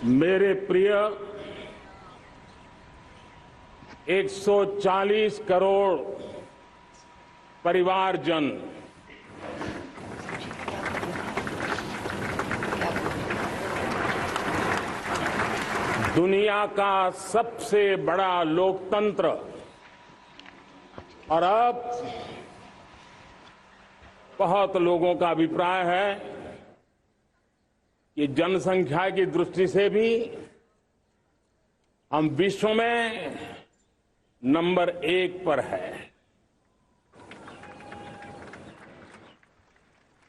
मेरे प्रिय 140 करोड़ परिवारजन, दुनिया का सबसे बड़ा लोकतंत्र और अब बहुत लोगों का अभिप्राय है कि जनसंख्या की दृष्टि से भी हम विश्व में नंबर 1 पर है।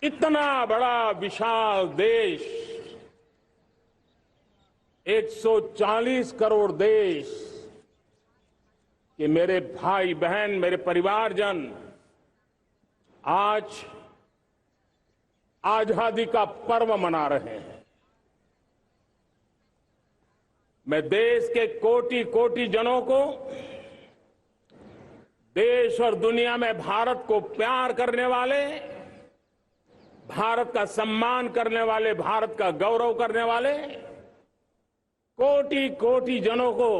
इतना बड़ा विशाल देश, 140 करोड़ देश के मेरे भाई बहन, मेरे परिवारजन आज आजादी का पर्व मना रहे हैं। मैं देश के कोटि कोटि जनों को, देश और दुनिया में भारत को प्यार करने वाले, भारत का सम्मान करने वाले, भारत का गौरव करने वाले कोटि कोटि जनों को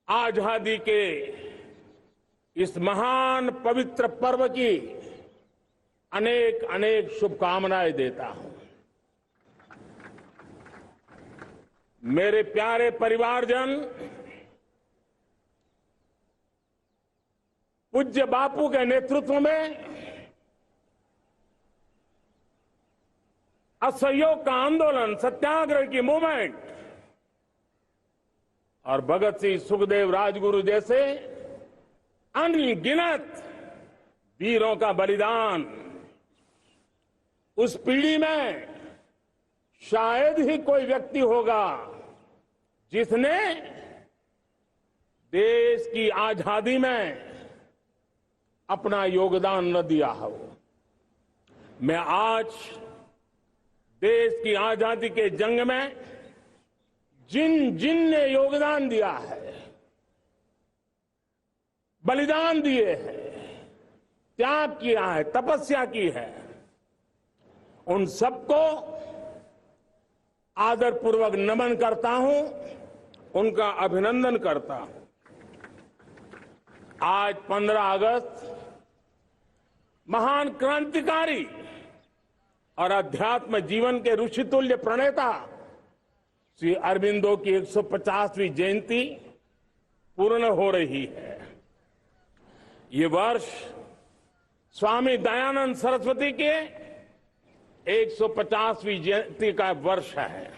आजादी के इस महान पवित्र पर्व की अनेक अनेक शुभकामनाएं देता हूं। मेरे प्यारे परिवारजन, पूज्य बापू के नेतृत्व में असहयोग का आंदोलन, सत्याग्रह की मूवमेंट और भगत सिंह, सुखदेव, राजगुरु जैसे अनगिनत वीरों का बलिदान, उस पीढ़ी में शायद ही कोई व्यक्ति होगा जिसने देश की आजादी में अपना योगदान न दिया हो। मैं आज देश की आजादी के जंग में जिन जिन ने योगदान दिया है, बलिदान दिए हैं, त्याग किया है, तपस्या की है, उन सबको आदरपूर्वक नमन करता हूं, उनका अभिनंदन करता हूं। आज 15 अगस्त महान क्रांतिकारी और अध्यात्म जीवन के ऋषितुल्य प्रणेता श्री अरबिंदो की 150वीं जयंती पूर्ण हो रही है। ये वर्ष स्वामी दयानंद सरस्वती के 150वीं जयंती का वर्ष है।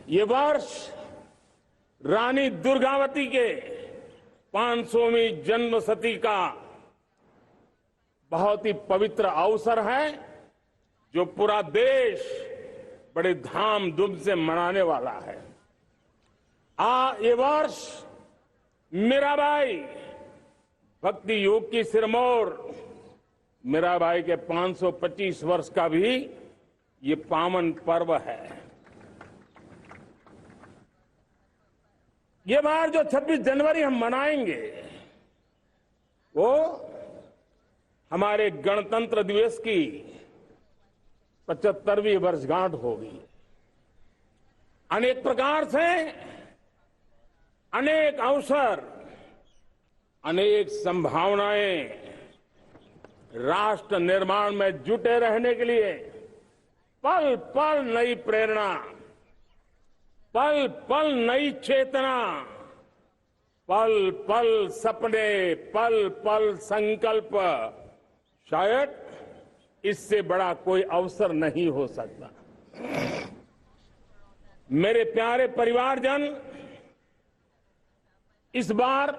ये वर्ष रानी दुर्गावती के 500वीं जन्मशती का बहुत ही पवित्र अवसर है, जो पूरा देश बड़े धामधूम से मनाने वाला है। ये वर्ष मीराबाई, भक्ति योग की सिरमौर मीराबाई के 525 वर्ष का भी ये पावन पर्व है। ये बार जो 26 जनवरी हम मनाएंगे वो हमारे गणतंत्र दिवस की 75वीं वर्षगांठ होगी। अनेक प्रकार से अनेक अवसर, अनेक संभावनाएं राष्ट्र निर्माण में जुटे रहने के लिए पल पल नई प्रेरणा, पल पल नई चेतना, पल पल सपने, पल पल संकल्प, शायद इससे बड़ा कोई अवसर नहीं हो सकता। मेरे प्यारे परिवारजन, इस बार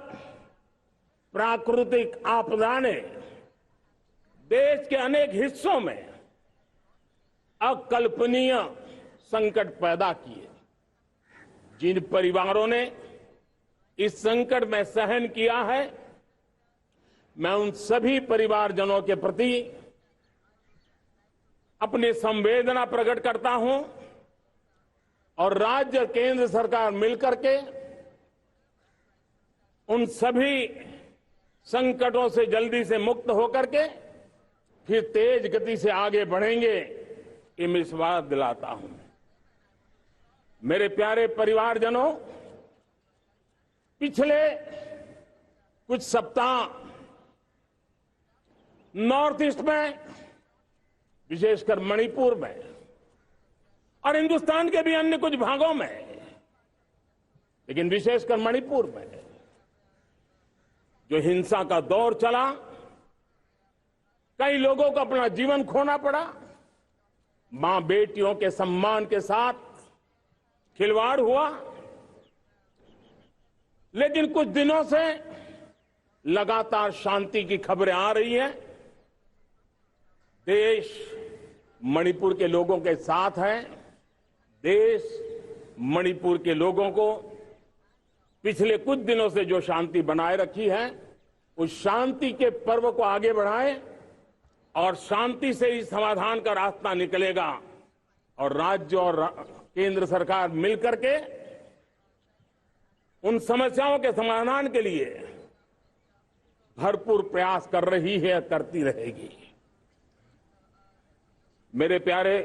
प्राकृतिक आपदा ने देश के अनेक हिस्सों में अकल्पनीय संकट पैदा किए। जिन परिवारों ने इस संकट में सहन किया है, मैं उन सभी परिवारजनों के प्रति अपनी संवेदना प्रकट करता हूं और राज्य केंद्र सरकार मिलकर के उन सभी संकटों से जल्दी से मुक्त होकर के फिर तेज गति से आगे बढ़ेंगे, ये मैं विश्वास दिलाता हूं। मेरे प्यारे परिवारजनों, पिछले कुछ सप्ताह नॉर्थ ईस्ट में, विशेषकर मणिपुर में और हिंदुस्तान के भी अन्य कुछ भागों में, लेकिन विशेषकर मणिपुर में जो हिंसा का दौर चला, कई लोगों को अपना जीवन खोना पड़ा, मां बेटियों के सम्मान के साथ खिलवाड़ हुआ। लेकिन कुछ दिनों से लगातार शांति की खबरें आ रही हैं। देश मणिपुर के लोगों के साथ है। देश मणिपुर के लोगों को पिछले कुछ दिनों से जो शांति बनाए रखी है, उस शांति के पर्व को आगे बढ़ाए और शांति से ही समाधान का रास्ता निकलेगा और राज्य और केंद्र सरकार मिलकर के उन समस्याओं के समाधान के लिए भरपूर प्रयास कर रही है, करती रहेगी। मेरे प्यारे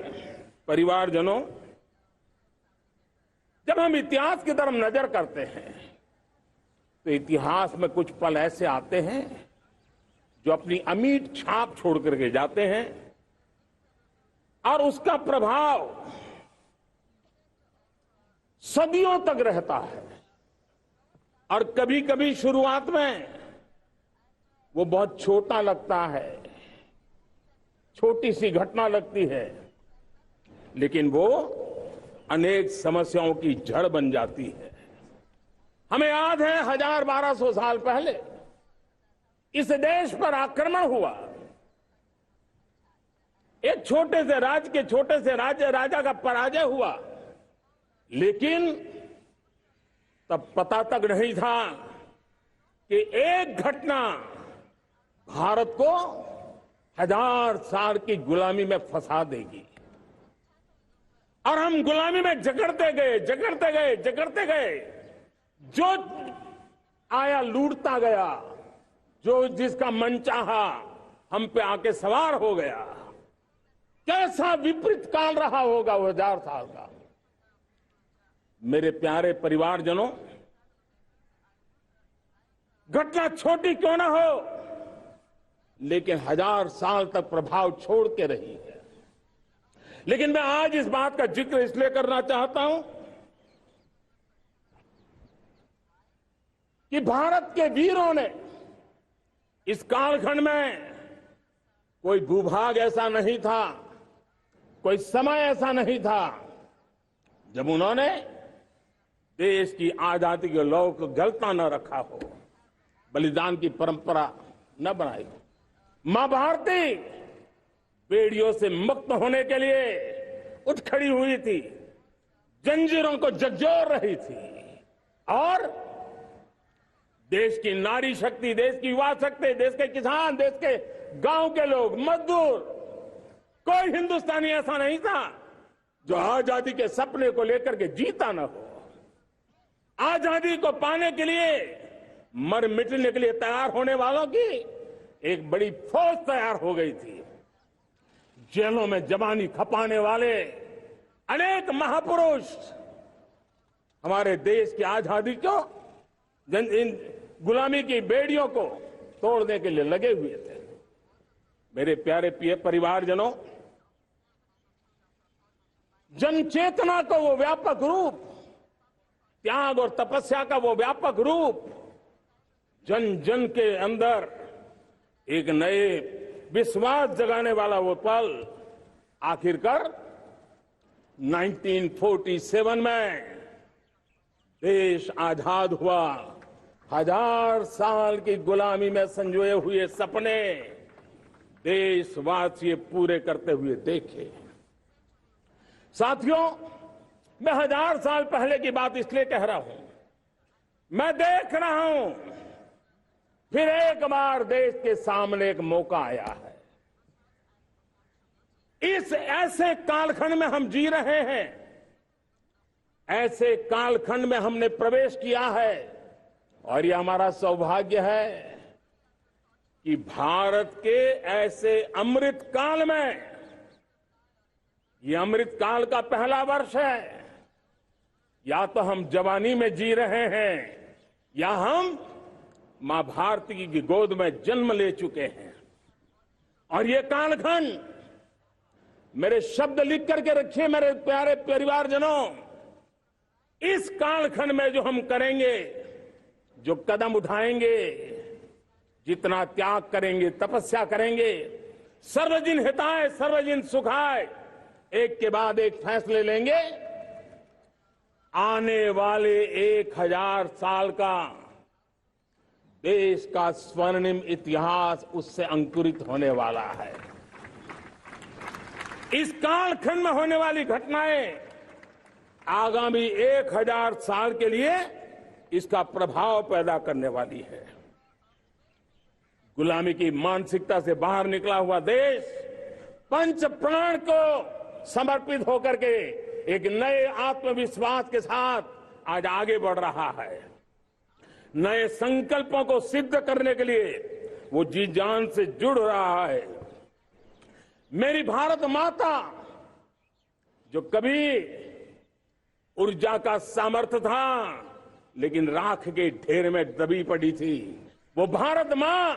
परिवारजनों, जब हम इतिहास की तरफ नजर करते हैं तो इतिहास में कुछ पल ऐसे आते हैं जो अपनी अमिट छाप छोड़ करके जाते हैं और उसका प्रभाव सदियों तक रहता है। और कभी कभी शुरुआत में वो बहुत छोटा लगता है, छोटी सी घटना लगती है, लेकिन वो अनेक समस्याओं की जड़ बन जाती है। हमें याद है 1200 साल पहले इस देश पर आक्रमण हुआ। एक छोटे से राज्य के छोटे से राजा का पराजय हुआ, लेकिन तब पता तक नहीं था कि एक घटना भारत को 1000 साल की गुलामी में फंसा देगी। और हम गुलामी में जकड़ते गए, जो आया लूटता गया, जो जिसका मन चाहा हम पे आके सवार हो गया। कैसा विपरीत काल रहा होगा वो 1000 साल का। मेरे प्यारे परिवारजनों, घटना छोटी क्यों ना हो, लेकिन 1000 साल तक प्रभाव छोड़ के रही है। लेकिन मैं आज इस बात का जिक्र इसलिए करना चाहता हूं कि भारत के वीरों ने इस कालखंड में कोई भूभाग ऐसा नहीं था, कोई समय ऐसा नहीं था जब उन्होंने देश की आजादी के लौ को गलता न रखा हो, बलिदान की परंपरा न बनाई हो। मां भारती बेड़ियों से मुक्त होने के लिए उठ खड़ी हुई थी, जंजीरों को झकझोर रही थी और देश की नारी शक्ति, देश की युवा शक्ति, देश के किसान, देश के गांव के लोग, मजदूर, कोई हिंदुस्तानी ऐसा नहीं था जो आजादी के सपने को लेकर के जीता न हो। आजादी को पाने के लिए मर मिटने के लिए तैयार होने वालों की एक बड़ी फौज तैयार हो गई थी। जेलों में जवानी खपाने वाले अनेक महापुरुष हमारे देश की आजादी को, इन गुलामी की बेड़ियों को तोड़ने के लिए लगे हुए थे। मेरे प्यारे परिवारजनों, जनचेतना का वो व्यापक रूप, त्याग और तपस्या का वो व्यापक रूप, जन जन के अंदर एक नए विश्वास जगाने वाला वो पल आखिरकार 1947 में देश आजाद हुआ। 1000 साल की गुलामी में संजोए हुए सपने देशवासी पूरे करते हुए देखे। साथियों, मैं 1000 साल पहले की बात इसलिए कह रहा हूं, मैं देख रहा हूं फिर एक बार देश के सामने एक मौका आया है। इस ऐसे कालखंड में हम जी रहे हैं, ऐसे कालखंड में हमने प्रवेश किया है और यह हमारा सौभाग्य है कि भारत के ऐसे अमृत काल में, ये अमृत काल का पहला वर्ष है, या तो हम जवानी में जी रहे हैं या हम मां भारती की गोद में जन्म ले चुके हैं। और ये कालखंड, मेरे शब्द लिख करके रखिए मेरे प्यारे परिवारजनों, इस कालखंड में जो हम करेंगे, जो कदम उठाएंगे, जितना त्याग करेंगे, तपस्या करेंगे, सर्वजन हिताय सर्वजन सुखाय, एक के बाद एक फैसले लेंगे, आने वाले 1000 साल का देश का स्वर्णिम इतिहास उससे अंकुरित होने वाला है। इस कालखंड में होने वाली घटनाएं आगामी 1000 साल के लिए इसका प्रभाव पैदा करने वाली है। गुलामी की मानसिकता से बाहर निकला हुआ देश पंच प्राण को समर्पित होकर के एक नए आत्मविश्वास के साथ आज आगे बढ़ रहा है। नए संकल्पों को सिद्ध करने के लिए वो जी जान से जुड़ रहा है। मेरी भारत माता, जो कभी ऊर्जा का सामर्थ्य था लेकिन राख के ढेर में दबी पड़ी थी, वो भारत मां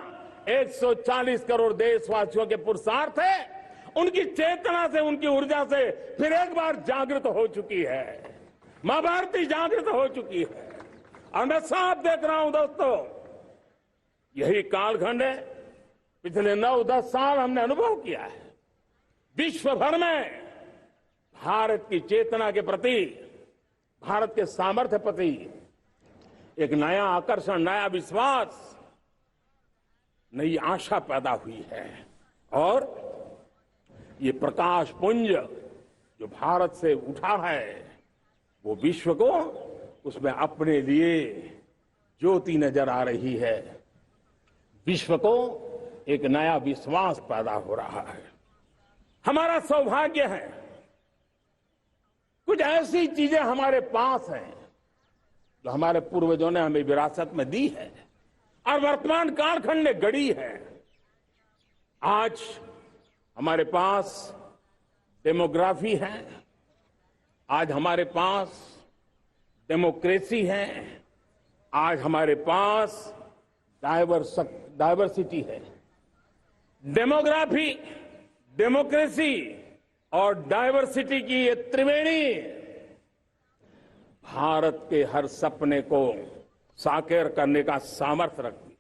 140 करोड़ देशवासियों के पुरुषार्थ है, उनकी चेतना से, उनकी ऊर्जा से फिर एक बार जागृत हो चुकी है। मां भारती जागृत हो चुकी है। और मैं साफ देख रहा हूं दोस्तों, यही कालखंड है, पिछले 9-10 साल हमने अनुभव किया है। विश्व भर में भारत की चेतना के प्रति, भारत के सामर्थ्य प्रति एक नया आकर्षण, नया विश्वास, नई आशा पैदा हुई है। और ये प्रकाश पुंज जो भारत से उठा है, वो विश्व को उसमें अपने लिए ज्योति नजर आ रही है। विश्व को एक नया विश्वास पैदा हो रहा है। हमारा सौभाग्य है, कुछ ऐसी चीजें हमारे पास हैं जो हमारे पूर्वजों ने हमें विरासत में दी है और वर्तमान कालखंड ने गढ़ी है। आज हमारे पास डेमोग्राफी है, आज हमारे पास डेमोक्रेसी है, आज हमारे पास डायवर्सिटी है। डेमोग्राफी, डेमोक्रेसी और डायवर्सिटी की ये त्रिवेणी भारत के हर सपने को साकार करने का सामर्थ्य रखती।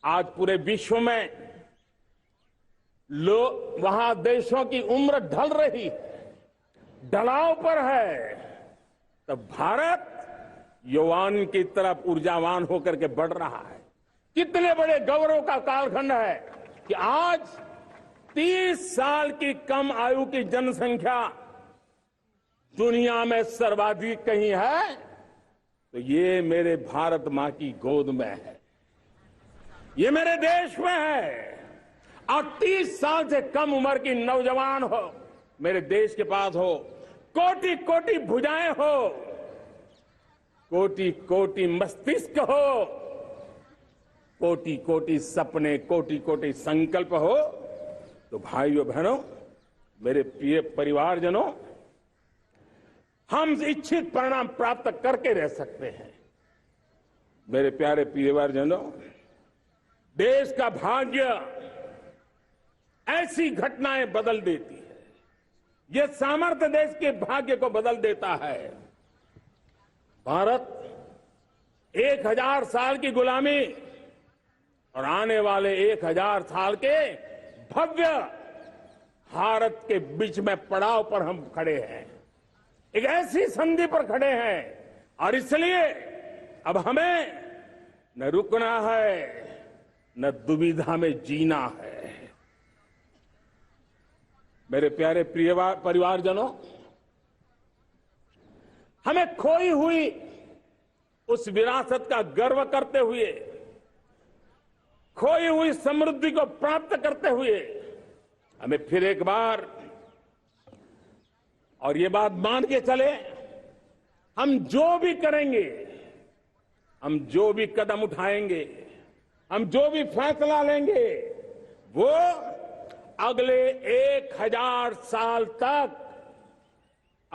आज पूरे विश्व में वहां देशों की उम्र ढल रही है, ढलाव पर है, तब भारत यौवन की तरफ ऊर्जावान होकर के बढ़ रहा है। कितने बड़े गौरव का कालखंड है कि आज 30 साल की कम आयु की जनसंख्या दुनिया में सर्वाधिक कहीं है तो ये मेरे भारत मां की गोद में है, ये मेरे देश में है। और 30 साल से कम उम्र की नौजवान हो मेरे देश के पास हो, कोटि कोटि भुजाएं हो, कोटि कोटि मस्तिष्क हो, कोटि कोटि सपने, कोटि कोटि संकल्प हो, तो भाइयों बहनों, मेरे प्रिय परिवारजनों, हम इच्छित परिणाम प्राप्त करके रह सकते हैं। मेरे प्यारे परिवारजनों, देश का भाग्य ऐसी घटनाएं बदल देती है, ये सामर्थ्य देश के भाग्य को बदल देता है। भारत 1000 साल की गुलामी और आने वाले 1000 साल के भव्य भारत के बीच में पड़ाव पर हम खड़े हैं, एक ऐसी संधि पर खड़े हैं। और इसलिए अब हमें न रुकना है, न दुविधा में जीना है। मेरे प्यारे परिवारजनों, हमें खोई हुई उस विरासत का गर्व करते हुए, खोई हुई समृद्धि को प्राप्त करते हुए, हमें फिर एक बार, और ये बात मान के चले, हम जो भी करेंगे, हम जो भी कदम उठाएंगे, हम जो भी फैसला लेंगे, वो अगले 1000 साल तक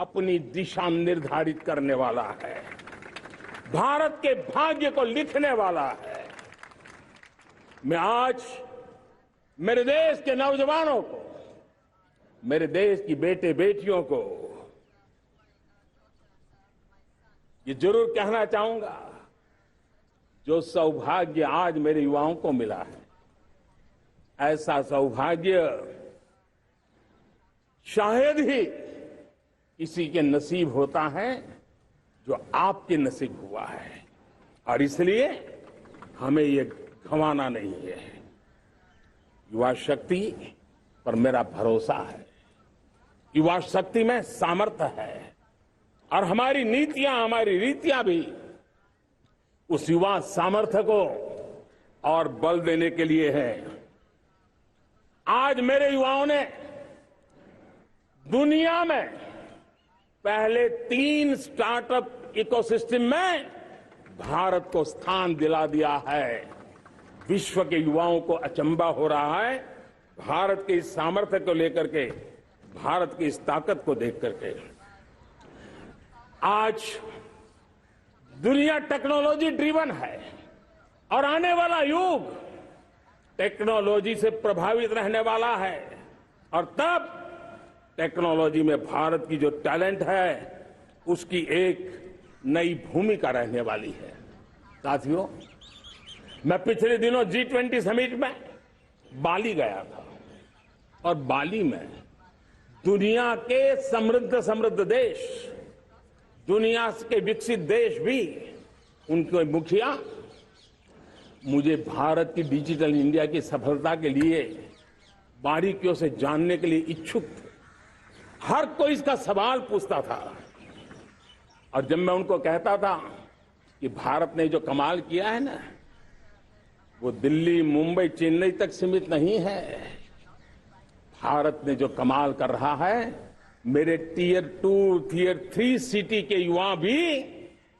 अपनी दिशा निर्धारित करने वाला है, भारत के भाग्य को लिखने वाला है। मैं आज मेरे देश के नौजवानों को, मेरे देश की बेटे बेटियों को ये जरूर कहना चाहूंगा, जो सौभाग्य आज मेरे युवाओं को मिला है, ऐसा सौभाग्य शायद ही किसी के नसीब होता है जो आपके नसीब हुआ है। और इसलिए हमें ये गंवाना नहीं है। युवा शक्ति पर मेरा भरोसा है, युवा शक्ति में सामर्थ्य है, और हमारी नीतियां, हमारी रीतियां भी उस युवा सामर्थ्य को और बल देने के लिए है। आज मेरे युवाओं ने दुनिया में पहले 3 स्टार्टअप इकोसिस्टम में भारत को स्थान दिला दिया है। विश्व के युवाओं को अचंभा हो रहा है भारत के इस सामर्थ्य को लेकर के, भारत की इस ताकत को देख करके। आज दुनिया टेक्नोलॉजी ड्रिवन है और आने वाला युग टेक्नोलॉजी से प्रभावित रहने वाला है, और तब टेक्नोलॉजी में भारत की जो टैलेंट है उसकी एक नई भूमिका रहने वाली है। साथियों, मैं पिछले दिनों G20 समिट में बाली गया था, और बाली में दुनिया के समृद्ध देश, दुनिया के विकसित देश भी, उनके मुखिया मुझे भारत की डिजिटल इंडिया की सफलता के लिए बारीकियों से जानने के लिए इच्छुक थे। हर कोई इसका सवाल पूछता था, और जब मैं उनको कहता था कि भारत ने जो कमाल किया है ना, वो दिल्ली, मुंबई, चेन्नई तक सीमित नहीं है। भारत ने जो कमाल कर रहा है, मेरे टियर 2, टियर 3 सिटी के युवा भी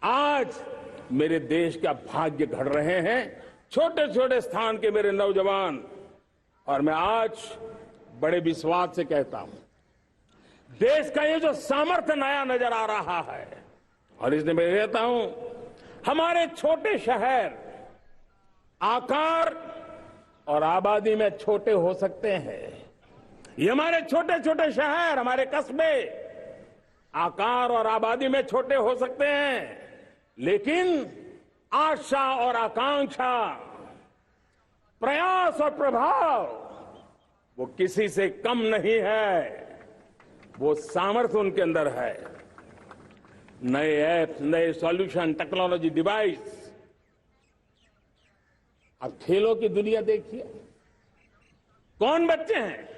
आज मेरे देश का भाग्य गढ़ रहे हैं। छोटे छोटे स्थान के मेरे नौजवान, और मैं आज बड़े विश्वास से कहता हूं, देश का ये जो सामर्थ्य नया नजर आ रहा है, और इसलिए मैं कहता हूं, हमारे छोटे शहर आकार और आबादी में छोटे हो सकते हैं। ये हमारे छोटे छोटे शहर, हमारे कस्बे आकार और आबादी में छोटे हो सकते हैं, लेकिन आशा और आकांक्षा, प्रयास और प्रभाव वो किसी से कम नहीं है। वो सामर्थ्य उनके अंदर है। नए ऐप्स, नए सॉल्यूशन, टेक्नोलॉजी डिवाइस। अब खेलों की दुनिया देखिए, कौन बच्चे हैं?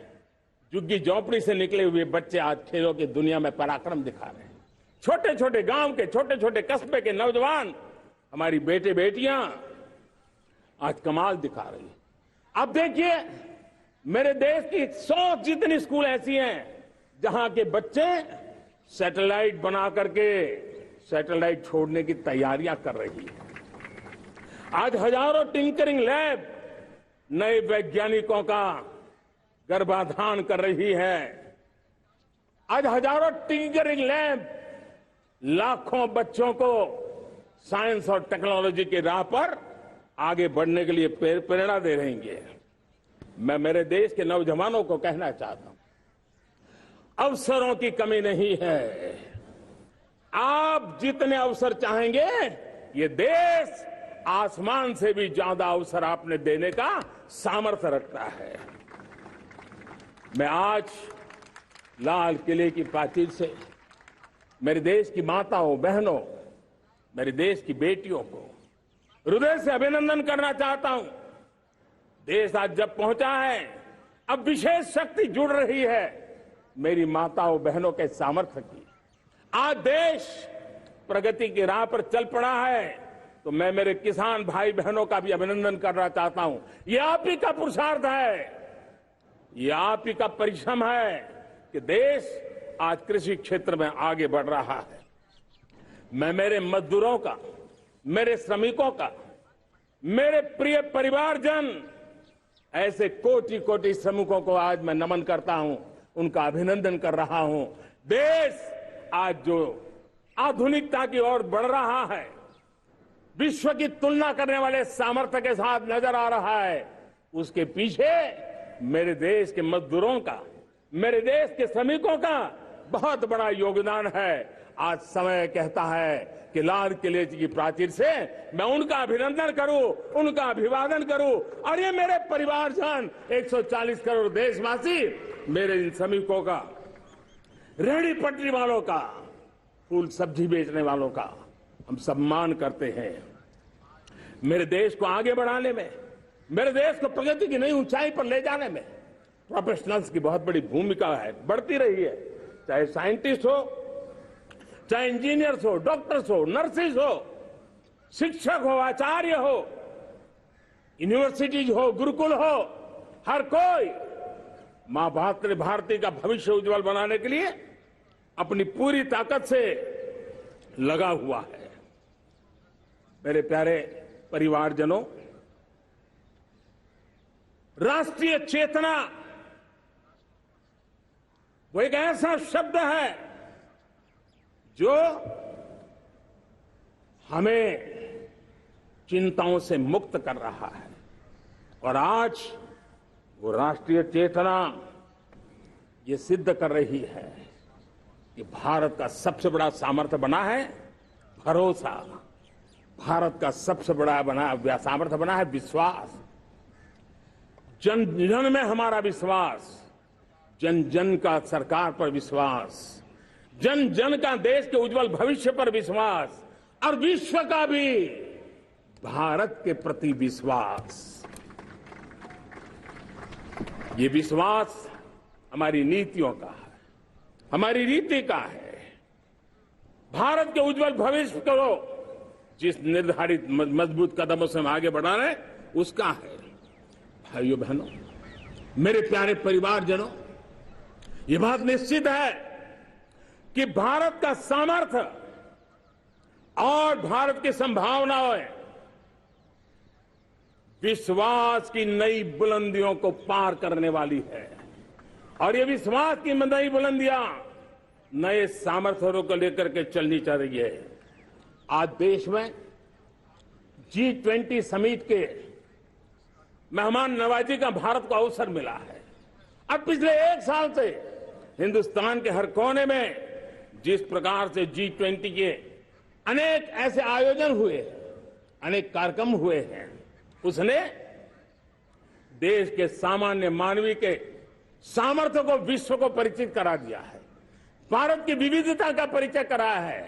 झुग्गी झोंपड़ी से निकले हुए बच्चे आज खेलों की दुनिया में पराक्रम दिखा रहे हैं। छोटे छोटे गांव के, छोटे छोटे कस्बे के नौजवान, हमारी बेटे बेटियां आज कमाल दिखा रही हैं। अब देखिए, मेरे देश की 100 जितनी स्कूल ऐसी हैं जहां के बच्चे सैटेलाइट बना करके सैटेलाइट छोड़ने की तैयारियां कर रही है। आज हजारों टिंकरिंग लैब नए वैज्ञानिकों का गर्भाधान कर रही है। आज हजारों टिंकरिंग लैब लाखों बच्चों को साइंस और टेक्नोलॉजी की राह पर आगे बढ़ने के लिए प्रेरणा दे रही है। मैं मेरे देश के नौजवानों को कहना चाहता हूं, अवसरों की कमी नहीं है। आप जितने अवसर चाहेंगे, ये देश आसमान से भी ज्यादा अवसर आपने देने का सामर्थ्य रखता है। मैं आज लाल किले की प्राचीर से मेरे देश की माताओं, बहनों, मेरे देश की बेटियों को हृदय से अभिनंदन करना चाहता हूं। देश आज जब पहुंचा है, अब विशेष शक्ति जुड़ रही है मेरी माताओं बहनों के सामर्थ्य की। आज देश प्रगति की राह पर चल पड़ा है, तो मैं मेरे किसान भाई बहनों का भी अभिनंदन करना चाहता हूं। ये आप ही का पुरुषार्थ है, ये आप ही का परिश्रम है कि देश आज कृषि क्षेत्र में आगे बढ़ रहा है। मैं मेरे मजदूरों का, मेरे श्रमिकों का, मेरे प्रिय परिवारजन, ऐसे कोटि कोटि श्रमिकों को आज मैं नमन करता हूं, उनका अभिनंदन कर रहा हूं। देश आज जो आधुनिकता की ओर बढ़ रहा है, विश्व की तुलना करने वाले सामर्थ्य के साथ नजर आ रहा है, उसके पीछे मेरे देश के मजदूरों का, मेरे देश के श्रमिकों का बहुत बड़ा योगदान है। आज समय कहता है कि लाल किले की प्राचीर से मैं उनका अभिनंदन करूं, उनका अभिवादन करूं, और ये मेरे परिवारजन 140 करोड़ देशवासी, मेरे इन श्रमिकों का, रेहड़ी पटरी वालों का, फूल सब्जी बेचने वालों का हम सम्मान करते हैं। मेरे देश को आगे बढ़ाने में, मेरे देश को प्रगति की नई ऊंचाई पर ले जाने में प्रोफेशनल्स की बहुत बड़ी भूमिका है, बढ़ती रही है। चाहे साइंटिस्ट हो, चाहे इंजीनियर्स हो, डॉक्टर्स हो, नर्सेज हो, शिक्षक हो, आचार्य हो, यूनिवर्सिटीज हो, गुरुकुल हो, हर कोई मां भारती का भविष्य उज्जवल बनाने के लिए अपनी पूरी ताकत से लगा हुआ है। मेरे प्यारे परिवारजनों, राष्ट्रीय चेतना वो एक ऐसा शब्द है जो हमें चिंताओं से मुक्त कर रहा है, और आज वो राष्ट्रीय चेतना ये सिद्ध कर रही है कि भारत का सबसे बड़ा सामर्थ्य बना है भरोसा, भारत का सबसे बड़ा सामर्थ्य बना है विश्वास। जन जन में हमारा विश्वास, जन जन का सरकार पर विश्वास, जन जन का देश के उज्जवल भविष्य पर विश्वास, और विश्व का भी भारत के प्रति विश्वास। ये विश्वास हमारी नीतियों का है, हमारी रीति का है। भारत के उज्जवल भविष्य को जिस निर्धारित मजबूत कदमों से हम आगे बढ़ा रहे हैं, उसका है। भाइयों बहनों, मेरे प्यारे परिवारजनों, ये बात निश्चित है कि भारत का सामर्थ्य और भारत की संभावनाएं विश्वास की नई बुलंदियों को पार करने वाली है, और ये विश्वास की नई बुलंदियां नए सामर्थ्यों को लेकर के चलनी चाह रही है। आज देश में G20 समिट के मेहमान नवाजी का भारत को अवसर मिला है। अब पिछले एक साल से हिंदुस्तान के हर कोने में जिस प्रकार से G20 के अनेक ऐसे आयोजन हुए, अनेक कार्यक्रम हुए हैं, उसने देश के सामान्य मानवीय के सामर्थ्य को विश्व को परिचित करा दिया है, भारत की विविधता का परिचय कराया है,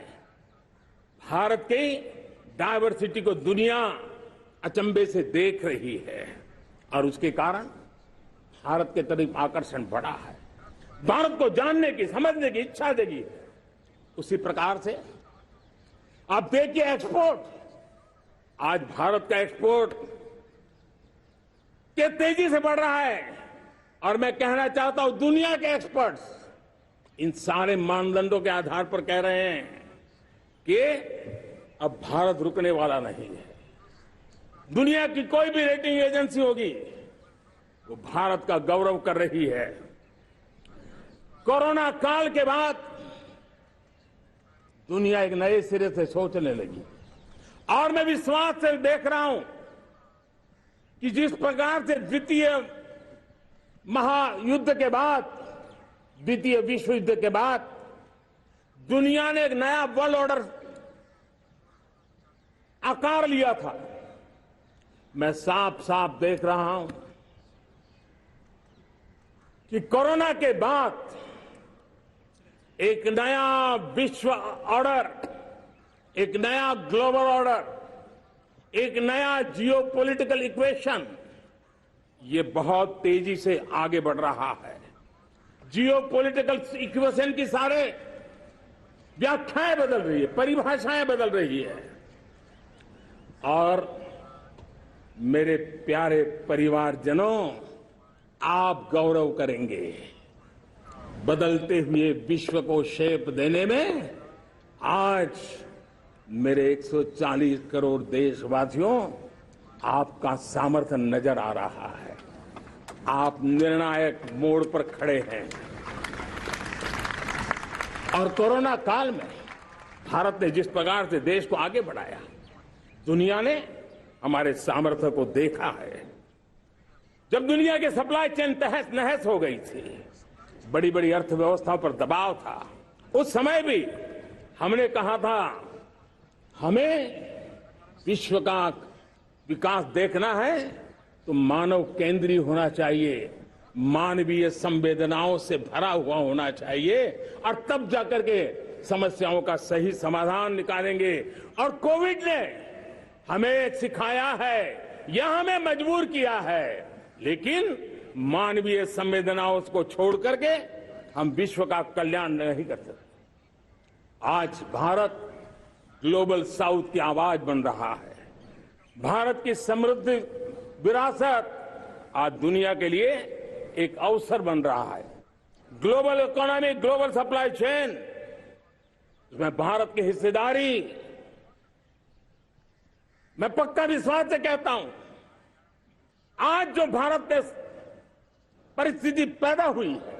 भारत की डायवर्सिटी को दुनिया अचंभे से देख रही है, और उसके कारण भारत के तरफ आकर्षण बढ़ा है, भारत को जानने की, समझने की इच्छा जगी है। उसी प्रकार से आप देखिए एक्सपोर्ट, आज भारत का एक्सपोर्ट के तेजी से बढ़ रहा है, और मैं कहना चाहता हूं दुनिया के एक्सपर्ट्स इन सारे मानदंडों के आधार पर कह रहे हैं कि अब भारत रुकने वाला नहीं है। दुनिया की कोई भी रेटिंग एजेंसी होगी, वो भारत का गौरव कर रही है। कोरोना काल के बाद दुनिया एक नए सिरे से सोचने लगी, और मैं विश्वास से देख रहा हूं कि जिस प्रकार से द्वितीय महायुद्ध के बाद, द्वितीय विश्व युद्ध के बाद दुनिया ने एक नया वर्ल्ड ऑर्डर आकार लिया था, मैं साफ साफ देख रहा हूं कि कोरोना के बाद एक नया विश्व ऑर्डर, एक नया ग्लोबल ऑर्डर, एक नया जियोपॉलिटिकल इक्वेशन, ये बहुत तेजी से आगे बढ़ रहा है। जियोपॉलिटिकल इक्वेशन की सारे व्याख्याएं बदल रही है, परिभाषाएं बदल रही है, और मेरे प्यारे परिवारजनों, आप गौरव करेंगे। बदलते हुए विश्व को शेप देने में आज मेरे 140 करोड़ देशवासियों, आपका सामर्थ्य नजर आ रहा है। आप निर्णायक मोड़ पर खड़े हैं, और कोरोना काल में भारत ने जिस प्रकार से देश को आगे बढ़ाया, दुनिया ने हमारे सामर्थ्य को देखा है। जब दुनिया के सप्लाई चेन तहस नहस हो गई थी, बड़ी बड़ी अर्थव्यवस्थाओं पर दबाव था, उस समय भी हमने कहा था हमें विश्व का विकास देखना है तो मानव केंद्रीय होना चाहिए, मानवीय संवेदनाओं से भरा हुआ होना चाहिए और तब जाकर के समस्याओं का सही समाधान निकालेंगे। और कोविड ने हमें सिखाया है या हमें मजबूर किया है, लेकिन मानवीय संवेदनाओं को छोड़ करके हम विश्व का कल्याण नहीं कर सकते। आज भारत ग्लोबल साउथ की आवाज बन रहा है। भारत की समृद्ध विरासत आज दुनिया के लिए एक अवसर बन रहा है। Global economy, global supply chain, इसमें भारत की हिस्सेदारी, मैं पक्का विश्वास से कहता हूं, आज जो भारत में परिस्थिति पैदा हुई है,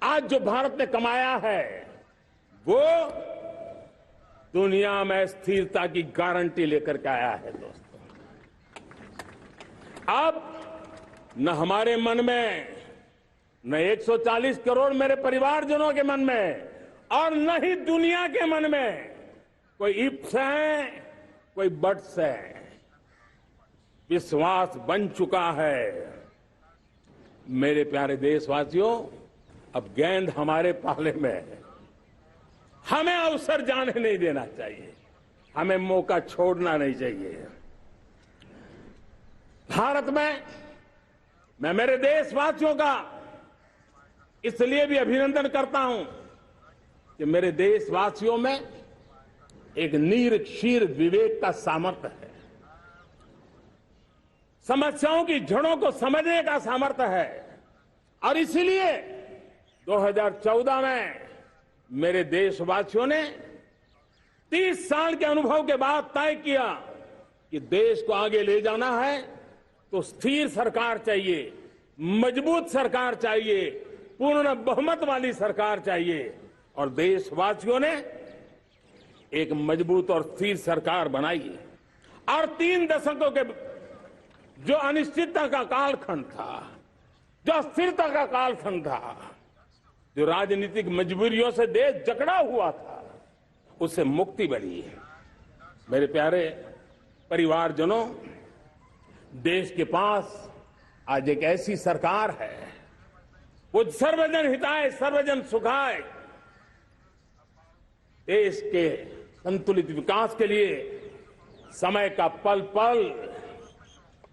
आज जो भारत ने कमाया है, वो दुनिया में स्थिरता की गारंटी लेकर के आया है। दोस्तों, अब न हमारे मन में, न 140 करोड़ मेरे परिवारजनों के मन में और न ही दुनिया के मन में कोई इफ्स है, कोई बट्स है। विश्वास बन चुका है। मेरे प्यारे देशवासियों, अब गेंद हमारे पाले में है। हमें अवसर जाने नहीं देना चाहिए, हमें मौका छोड़ना नहीं चाहिए। भारत में मैं मेरे देशवासियों का इसलिए भी अभिनंदन करता हूं कि मेरे देशवासियों में एक नीर क्षीर विवेक का सामर्थ्य है, समस्याओं की जड़ों को समझने का सामर्थ्य है। और इसीलिए 2014 में मेरे देशवासियों ने 30 साल के अनुभव के बाद तय किया कि देश को आगे ले जाना है तो स्थिर सरकार चाहिए, मजबूत सरकार चाहिए, पूर्ण बहुमत वाली सरकार चाहिए। और देशवासियों ने एक मजबूत और स्थिर सरकार बनाई। और 3 दशकों के जो अनिश्चितता का कालखंड था, जो अस्थिरता का कालखंड था, जो राजनीतिक मजबूरियों से देश जकड़ा हुआ था, उससे मुक्ति मिली है। मेरे प्यारे परिवारजनों, देश के पास आज एक ऐसी सरकार है, वो सर्वजन हिताय सर्वजन सुखाय, देश के संतुलित विकास के लिए समय का पल पल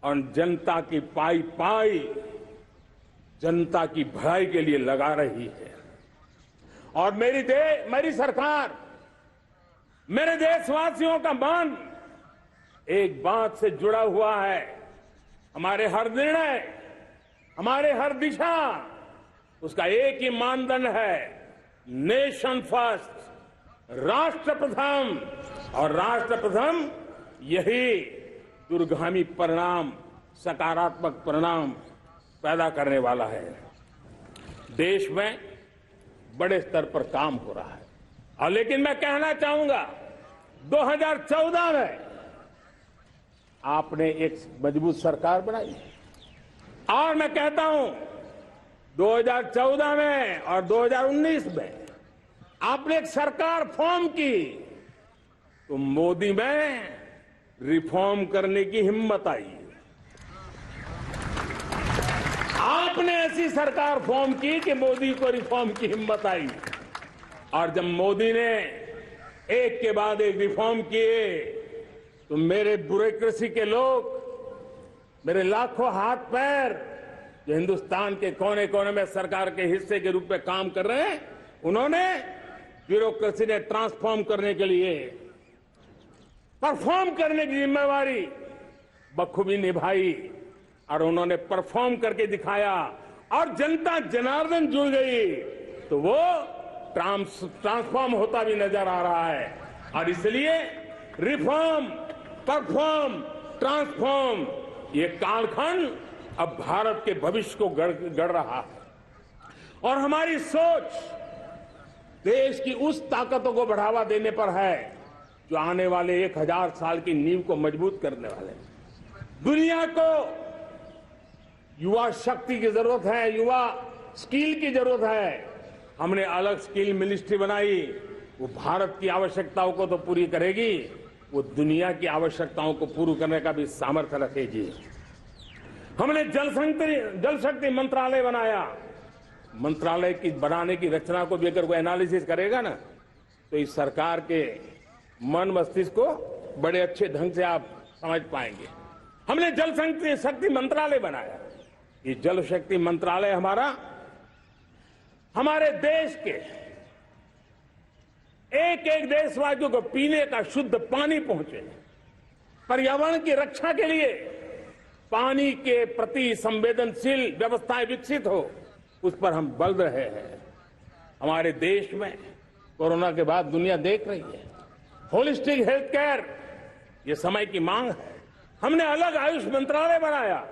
और जनता की पाई पाई, जनता की भलाई के लिए लगा रही है। और मेरी सरकार, मेरे देशवासियों का मन एक बात से जुड़ा हुआ है। हमारे हर निर्णय, हमारे हर दिशा, उसका एक ही मानदंड है, नेशन फर्स्ट, राष्ट्र प्रथम। और राष्ट्र प्रथम यही दूरगामी परिणाम, सकारात्मक परिणाम पैदा करने वाला है। देश में बड़े स्तर पर काम हो रहा है। और लेकिन मैं कहना चाहूंगा, 2014 में आपने एक मजबूत सरकार बनाई और मैं कहता हूं 2014 में और 2019 में आपने एक सरकार फॉर्म की तो मोदी में रिफॉर्म करने की हिम्मत आई। आपने ऐसी सरकार फॉर्म की कि मोदी को रिफॉर्म की हिम्मत आई। और जब मोदी ने एक के बाद एक रिफॉर्म किए तो मेरे ब्यूरोक्रेसी के लोग, मेरे लाखों हाथ पैर जो हिंदुस्तान के कोने कोने में सरकार के हिस्से के रूप में काम कर रहे हैं, उन्होंने ब्यूरोक्रेसी ने ट्रांसफॉर्म करने के लिए, परफॉर्म करने की जिम्मेवारी बखूबी निभाई और उन्होंने परफॉर्म करके दिखाया और जनता जनार्दन जुड़ गई तो वो ट्रांसफॉर्म होता भी नजर आ रहा है। और इसलिए रिफॉर्म, परफॉर्म, ट्रांसफॉर्म, ये कालखंड अब भारत के भविष्य को गढ़ रहा है। और हमारी सोच देश की उस ताकतों को बढ़ावा देने पर है जो आने वाले 1000 साल की नींव को मजबूत करने वाले हैं। दुनिया को युवा शक्ति की जरूरत है, युवा स्किल की जरूरत है। हमने अलग स्किल मिनिस्ट्री बनाई, वो भारत की आवश्यकताओं को तो पूरी करेगी, वो दुनिया की आवश्यकताओं को पूरी करने का भी सामर्थ्य रखेगी। हमने जल शक्ति मंत्रालय बनाया। मंत्रालय की बनाने की रचना को भी अगर कोई एनालिसिस करेगा ना, तो इस सरकार के मन मस्तिष्क को बड़े अच्छे ढंग से आप समझ पाएंगे। हमने जल शक्ति मंत्रालय बनाया। ये जल शक्ति मंत्रालय हमारे देश के एक एक देशवासियों को पीने का शुद्ध पानी पहुंचे, पर्यावरण की रक्षा के लिए पानी के प्रति संवेदनशील व्यवस्थाएं विकसित हो, उस पर हम बल रहे हैं। हमारे देश में कोरोना के बाद दुनिया देख रही है होलिस्टिक हेल्थ केयर, ये समय की मांग है। हमने अलग आयुष मंत्रालय बनाया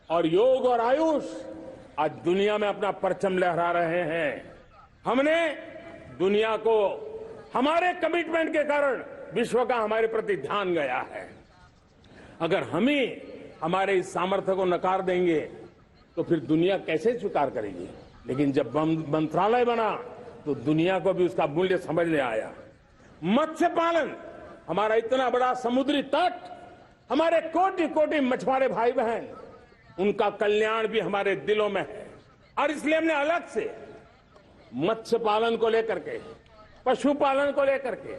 और योग और आयुष आज दुनिया में अपना परचम लहरा रहे हैं। हमने दुनिया को हमारे कमिटमेंट के कारण विश्व का हमारे प्रति ध्यान गया है। अगर हम ही हमारे इस सामर्थ्य को नकार देंगे तो फिर दुनिया कैसे स्वीकार करेगी। लेकिन जब मंत्रालय बना तो दुनिया को भी उसका मूल्य समझ में आया। मत्स्य पालन, हमारा इतना बड़ा समुद्री तट, हमारे कोटि कोटि मछुआरे भाई बहन, उनका कल्याण भी हमारे दिलों में है। और इसलिए हमने अलग से मत्स्य पालन को लेकर के, पशुपालन को लेकर के,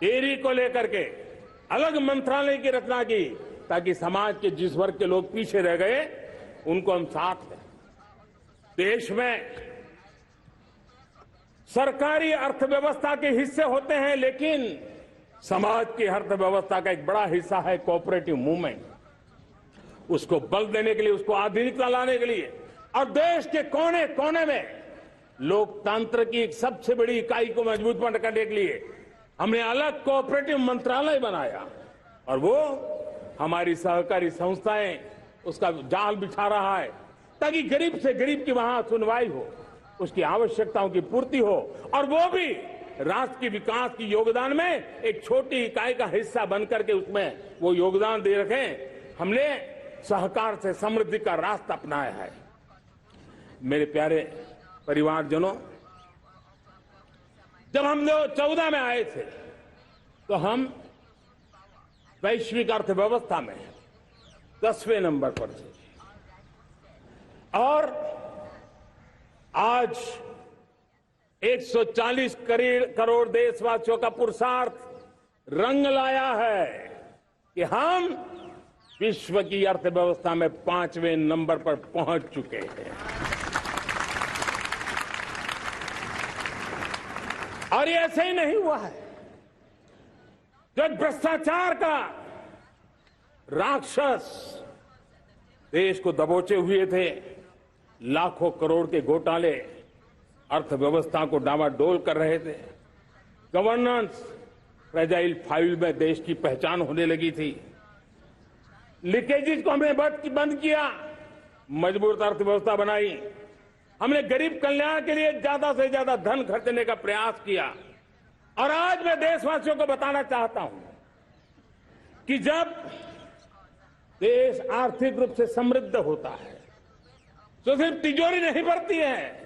डेयरी को लेकर के अलग मंत्रालय की रचना की, ताकि समाज के जिस वर्ग के लोग पीछे रह गए उनको हम साथ लें। देश में सरकारी अर्थव्यवस्था के हिस्से होते हैं, लेकिन समाज की अर्थव्यवस्था का एक बड़ा हिस्सा है कोऑपरेटिव मूवमेंट। उसको बल देने के लिए, उसको आधुनिकता लाने के लिए और देश के कोने कोने में लोकतंत्र की एक सबसे बड़ी इकाई को मजबूत करने के लिए हमने अलग कोऑपरेटिव मंत्रालय बनाया। और वो हमारी सहकारी संस्थाएं उसका जाल बिछा रहा है, ताकि गरीब से गरीब की वहां सुनवाई हो, उसकी आवश्यकताओं की पूर्ति हो, और वो भी राष्ट्र के विकास की योगदान में एक छोटी इकाई का हिस्सा बनकर के उसमें वो योगदान दे रखें। हमने सहकार से समृद्धि का रास्ता अपनाया है। मेरे प्यारे परिवारजनों, जब हम 2014 में आए थे तो हम वैश्विक अर्थव्यवस्था में 10वें नंबर पर थे, और आज 140 करोड़ देशवासियों का पुरुषार्थ रंग लाया है कि हम विश्व की अर्थव्यवस्था में 5वें नंबर पर पहुंच चुके हैं। और ये ऐसे ही नहीं हुआ है। जो भ्रष्टाचार का राक्षस देश को दबोचे हुए थे, लाखों करोड़ के घोटाले अर्थव्यवस्था को डामाडोल कर रहे थे, गवर्नेंस फ्रेजाइल फाइल में देश की पहचान होने लगी थी, लीकेजेस को हमने बंद किया, मजबूत अर्थव्यवस्था बनाई, हमने गरीब कल्याण के लिए ज्यादा से ज्यादा धन खर्चने का प्रयास किया। और आज मैं देशवासियों को बताना चाहता हूं कि जब देश आर्थिक रूप से समृद्ध होता है तो सिर्फ तिजोरी नहीं बढ़ती है,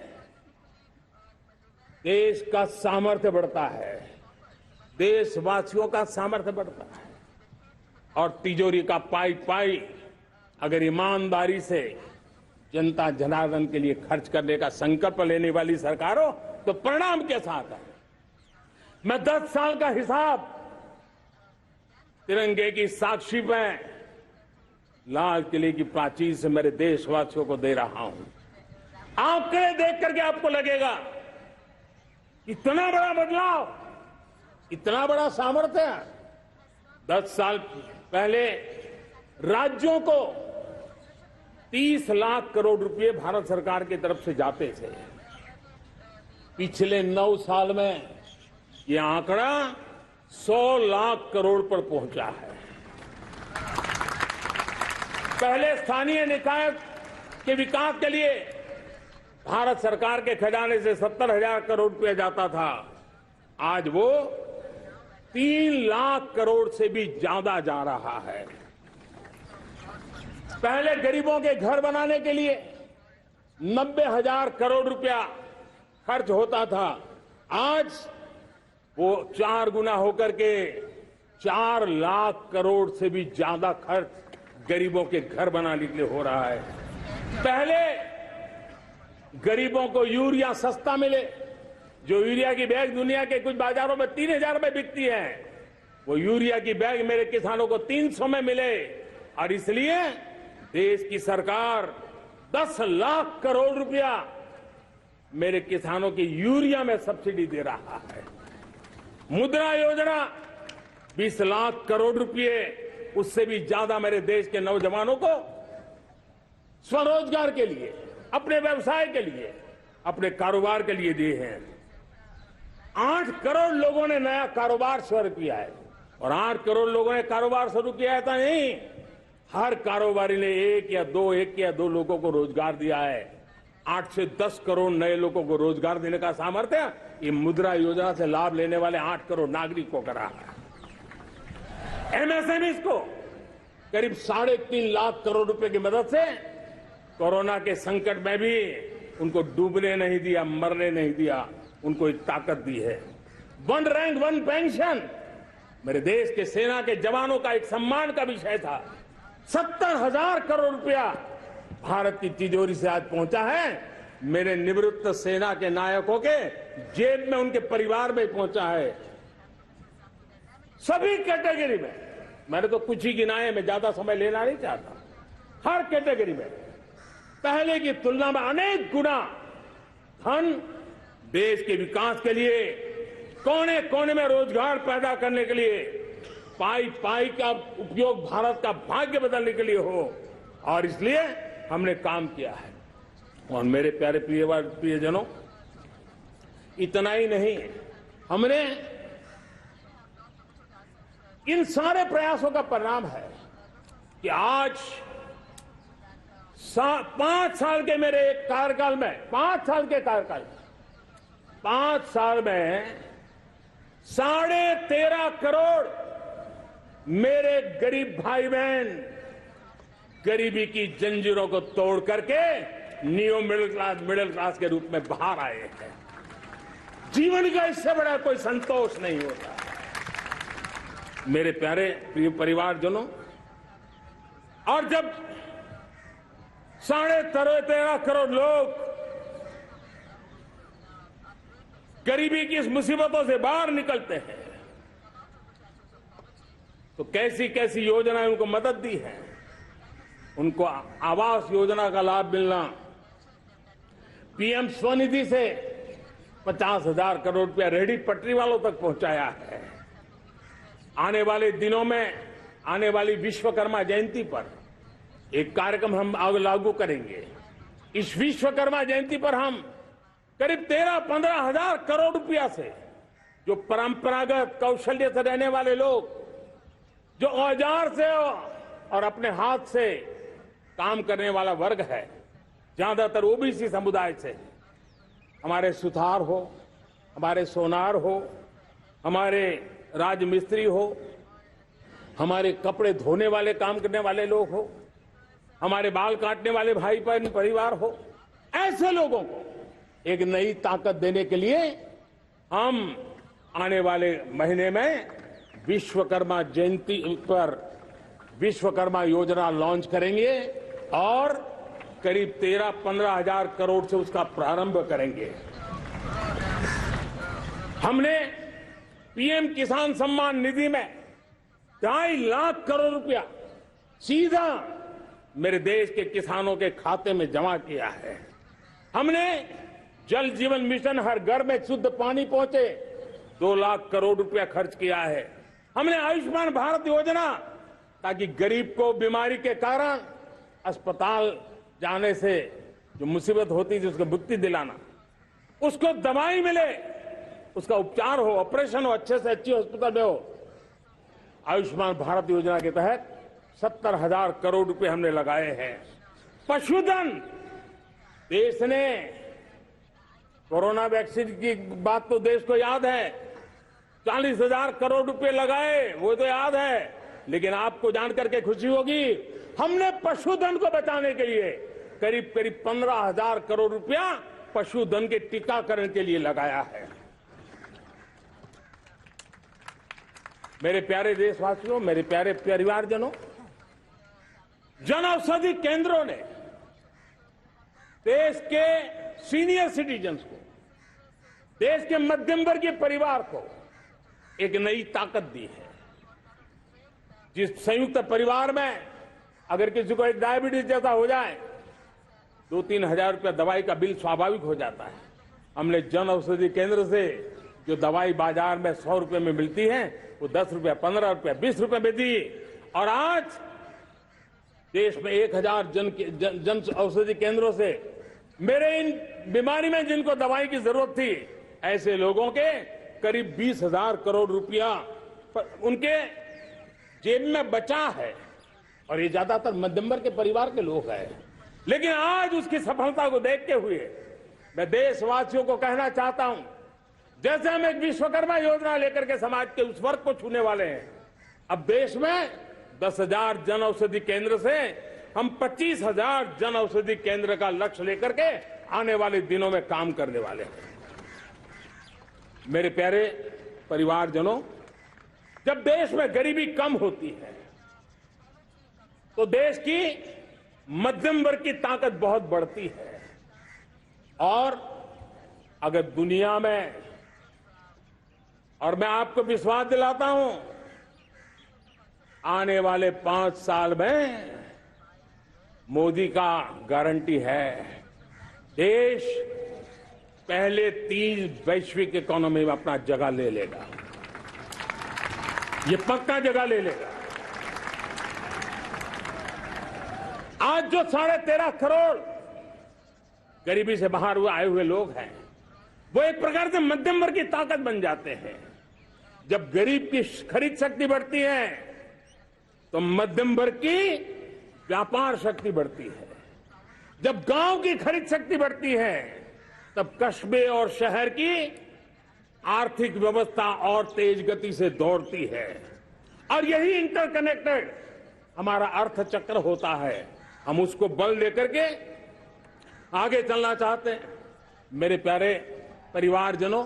देश का सामर्थ्य बढ़ता है, देशवासियों का सामर्थ्य बढ़ता है। और तिजोरी का पाई पाई अगर ईमानदारी से जनता जनार्दन के लिए खर्च करने का संकल्प लेने वाली सरकार हो तो परिणाम के साथ है। मैं 10 साल का हिसाब तिरंगे की साक्षी में लाल किले की प्राचीर से मेरे देशवासियों को दे रहा हूं। आंकड़े देख करके आपको लगेगा इतना बड़ा बदलाव, इतना बड़ा सामर्थ्य। 10 साल पहले राज्यों को 30 लाख करोड़ रुपए भारत सरकार की तरफ से जाते थे। पिछले 9 साल में यह आंकड़ा 100 लाख करोड़ पर पहुंचा है। पहले स्थानीय निकाय के विकास के लिए भारत सरकार के खजाने से 70,000 करोड़ रुपया जाता था, आज वो 3 लाख करोड़ से भी ज्यादा जा रहा है। पहले गरीबों के घर बनाने के लिए 90,000 करोड़ रुपया खर्च होता था, आज वो 4 गुना होकर के 4 लाख करोड़ से भी ज्यादा खर्च गरीबों के घर बनाने के लिए हो रहा है। पहले गरीबों को यूरिया सस्ता मिले, जो यूरिया की बैग दुनिया के कुछ बाजारों में 3,000 में बिकती है, वो यूरिया की बैग मेरे किसानों को 300 में मिले, और इसलिए देश की सरकार 10 लाख करोड़ रुपया मेरे किसानों की यूरिया में सब्सिडी दे रहा है। मुद्रा योजना 20 लाख करोड़ रुपए, उससे भी ज्यादा मेरे देश के नौजवानों को स्वरोजगार के लिए, अपने व्यवसाय के लिए, अपने कारोबार के लिए दिए हैं। 8 करोड़ लोगों ने नया कारोबार शुरू किया है, और 8 करोड़ लोगों ने कारोबार शुरू किया है, ऐसा नहीं, हर कारोबारी ने एक या दो लोगों को रोजगार दिया है। 8 से 10 करोड़ नए लोगों को रोजगार देने का सामर्थ्य ये मुद्रा योजना से लाभ लेने वाले 8 करोड़ नागरिकों को करा है। एमएसएमईज को करीब 3.5 लाख करोड़ रुपए की मदद से कोरोना के संकट में भी उनको डूबने नहीं दिया, मरने नहीं दिया, उनको एक ताकत दी है। 1 रैंक 1 पेंशन मेरे देश के सेना के जवानों का एक सम्मान का विषय था। 70,000 करोड़ रुपया भारत की तिजोरी से आज पहुंचा है, मेरे निवृत्त सेना के नायकों के जेब में, उनके परिवार में पहुंचा है। सभी कैटेगरी में, मैंने तो कुछ ही गिनाए, मैं ज्यादा समय लेना नहीं चाहता। हर कैटेगरी में पहले की तुलना में अनेक गुना धन देश के विकास के लिए, कोने कोने में रोजगार पैदा करने के लिए, पाई पाई का उपयोग भारत का भाग्य बदलने के लिए हो, और इसलिए हमने काम किया है। और मेरे प्यारे प्रियजनों, इतना ही नहीं, हमने इन सारे प्रयासों का परिणाम है कि आज 5 साल के मेरे एक कार्यकाल में, 5 साल के कार्यकाल में, 5 साल में 13.5 करोड़ मेरे गरीब भाई बहन गरीबी की जंजीरों को तोड़ करके न्यू मिडिल क्लास के रूप में बाहर आए हैं। जीवन का इससे बड़ा कोई संतोष नहीं होता। मेरे प्यारे प्रिय परिवारजनों, और जब 13.5 करोड़ लोग गरीबी की इस मुसीबतों से बाहर निकलते हैं, तो कैसी कैसी योजनाएं उनको मदद दी है। उनको आवास योजना का लाभ मिलना, पीएम स्वनिधि से 50,000 करोड़ रुपया रेहड़ी पटरी वालों तक पहुंचाया है। आने वाले दिनों में, आने वाली विश्वकर्मा जयंती पर एक कार्यक्रम हम लागू करेंगे। इस विश्वकर्मा जयंती पर हम करीब 13-15 हजार करोड़ रुपया से, जो परंपरागत कौशल्य से रहने वाले लोग, जो औजार से और अपने हाथ से काम करने वाला वर्ग है, ज्यादातर ओबीसी समुदाय से, हमारे सुथार हो, हमारे सोनार हो, हमारे राजमिस्त्री हो, हमारे कपड़े धोने वाले काम करने वाले लोग हो, हमारे बाल काटने वाले भाई बहन परिवार हो, ऐसे लोगों को एक नई ताकत देने के लिए हम आने वाले महीने में विश्वकर्मा जयंती पर विश्वकर्मा योजना लॉन्च करेंगे और करीब 13-15 हजार करोड़ से उसका प्रारंभ करेंगे। हमने पीएम किसान सम्मान निधि में 2.5 लाख करोड़ रुपया सीधा मेरे देश के किसानों के खाते में जमा किया है। हमने जल जीवन मिशन, हर घर में शुद्ध पानी पहुंचे, 2 लाख करोड़ रुपया खर्च किया है। हमने आयुष्मान भारत योजना, ताकि गरीब को बीमारी के कारण अस्पताल जाने से जो मुसीबत होती थी उसको मुक्ति दिलाना, उसको दवाई मिले, उसका उपचार हो, ऑपरेशन हो, अच्छे से अच्छी हॉस्पिटल में हो। आयुष्मान भारत योजना के तहत 70,000 करोड़ रुपए हमने लगाए हैं। पशुधन, देश ने कोरोना वैक्सीन की बात तो देश को याद है, 40,000 करोड़ रुपए लगाए, वो तो याद है। लेकिन आपको जानकर के खुशी होगी, हमने पशुधन को बचाने के लिए करीब करीब 15,000 करोड़ रुपया पशुधन के टीकाकरण के लिए लगाया है। मेरे प्यारे देशवासियों, मेरे प्यारे परिवारजनों, जन औषधि केंद्रों ने देश के सीनियर सिटीजन्स को, देश के मध्यम वर्गीय परिवार को एक नई ताकत दी है। जिस संयुक्त परिवार में अगर किसी को एक डायबिटीज जैसा हो जाए, 2-3 हजार रुपया दवाई का बिल स्वाभाविक हो जाता है। हमने जन औषधि केंद्र से जो दवाई बाजार में 100 रुपए में मिलती है, वो 10 रुपया, 15 रुपया, 20 रुपए में दी। और आज देश में 1,000 जन औषधि केंद्रों से मेरे इन बीमारी में जिनको दवाई की जरूरत थी, ऐसे लोगों के करीब 20,000 करोड़ रुपया उनके जेब में बचा है। और ये ज्यादातर मध्यम वर्ग के परिवार के लोग हैं। लेकिन आज उसकी सफलता को देखते हुए मैं देशवासियों को कहना चाहता हूं, जैसे हम एक विश्वकर्मा योजना लेकर के समाज के उस वर्ग को छूने वाले हैं, अब देश में 10,000 जन औषधि केंद्र से हम 25,000 जन औषधि केंद्र का लक्ष्य लेकर के आने वाले दिनों में काम करने वाले हैं। मेरे प्यारे परिवारजनों, जब देश में गरीबी कम होती है तो देश की मध्यम वर्ग की ताकत बहुत बढ़ती है। और अगर दुनिया में, और मैं आपको विश्वास दिलाता हूं, आने वाले 5 साल में मोदी का गारंटी है, देश पहले 3 वैश्विक इकोनॉमी में अपना जगह ले लेगा। ये पक्का जगह ले लेगा। आज जो 13.5 करोड़ गरीबी से बाहर आए हुए लोग हैं, वो एक प्रकार से मध्यम वर्ग की ताकत बन जाते हैं। जब गरीब की खरीद शक्ति बढ़ती है तो मध्यम वर्ग की व्यापार शक्ति बढ़ती है। जब गांव की खरीद शक्ति बढ़ती है तब कस्बे और शहर की आर्थिक व्यवस्था और तेज गति से दौड़ती है। और यही इंटरकनेक्टेड हमारा अर्थचक्र होता है। हम उसको बल देकर के आगे चलना चाहते हैं। मेरे प्यारे परिवारजनों,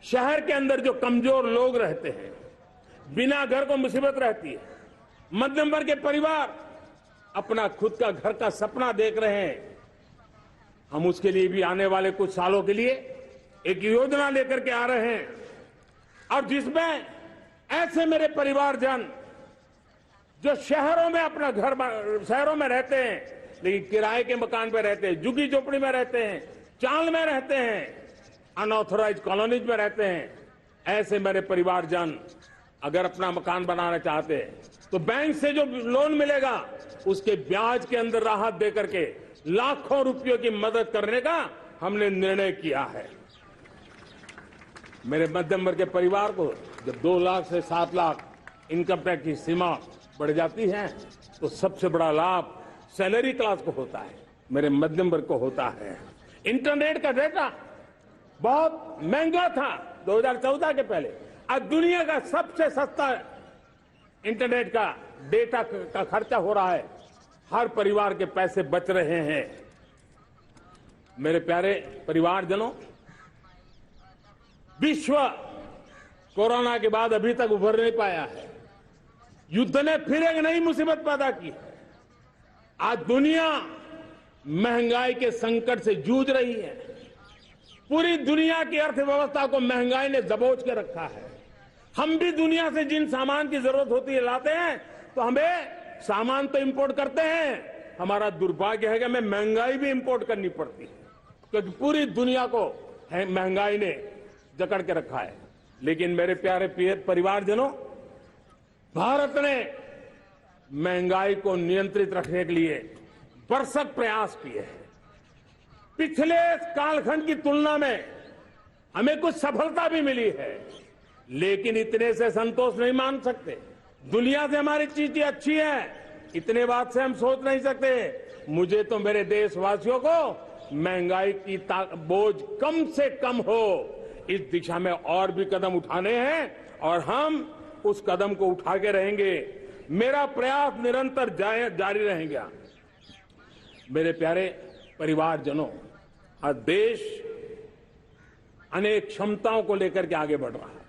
शहर के अंदर जो कमजोर लोग रहते हैं, बिना घर को मुसीबत रहती है, मध्यम वर्ग के परिवार अपना खुद का घर का सपना देख रहे हैं, हम उसके लिए भी आने वाले कुछ सालों के लिए एक योजना लेकर के आ रहे हैं। और जिसमें ऐसे मेरे परिवारजन जो शहरों में अपना घर, शहरों में रहते हैं लेकिन किराए के मकान पे रहते हैं, झुग्गी झोपड़ी में रहते हैं, चाल में रहते हैं, अनऑथराइज्ड कॉलोनीज में रहते हैं, ऐसे मेरे परिवारजन अगर अपना मकान बनाना चाहते हैं तो बैंक से जो लोन मिलेगा उसके ब्याज के अंदर राहत देकर के लाखों रुपयों की मदद करने का हमने निर्णय किया है। मेरे मध्यम वर्ग के परिवार को जब 2 लाख से 7 लाख इनकम टैक्स की सीमा बढ़ जाती है तो सबसे बड़ा लाभ सैलरी क्लास को होता है, मेरे मध्यम वर्ग को होता है। इंटरनेट का डेटा बहुत महंगा था 2014 के पहले, आज दुनिया का सबसे सस्ता इंटरनेट का डेटा का खर्चा हो रहा है। हर परिवार के पैसे बच रहे हैं। मेरे प्यारे परिवारजनों, विश्व कोरोना के बाद अभी तक उभर नहीं पाया है। युद्ध ने फिर एक नई मुसीबत पैदा की है। आज दुनिया महंगाई के संकट से जूझ रही है। पूरी दुनिया की अर्थव्यवस्था को महंगाई ने दबोच के रखा है। हम भी दुनिया से जिन सामान की जरूरत होती है लाते हैं, तो हमें सामान तो इंपोर्ट करते हैं। हमारा दुर्भाग्य है कि हमें महंगाई भी इंपोर्ट करनी पड़ती है, क्योंकि पूरी दुनिया को महंगाई ने जकड़ के रखा है। लेकिन मेरे प्यारे परिवारजनों, भारत ने महंगाई को नियंत्रित रखने के लिए भरसक प्रयास किए हैं। पिछले कालखंड की तुलना में हमें कुछ सफलता भी मिली है, लेकिन इतने से संतोष नहीं मान सकते। दुनिया से हमारी चीजें अच्छी है, इतने बात से हम सोच नहीं सकते। मुझे तो मेरे देशवासियों को महंगाई की बोझ कम से कम हो, इस दिशा में और भी कदम उठाने हैं और हम उस कदम को उठा के रहेंगे। मेरा प्रयास निरंतर जारी रहेगा। मेरे प्यारे परिवारजनों, आज देश अनेक क्षमताओं को लेकर के आगे बढ़ रहा है।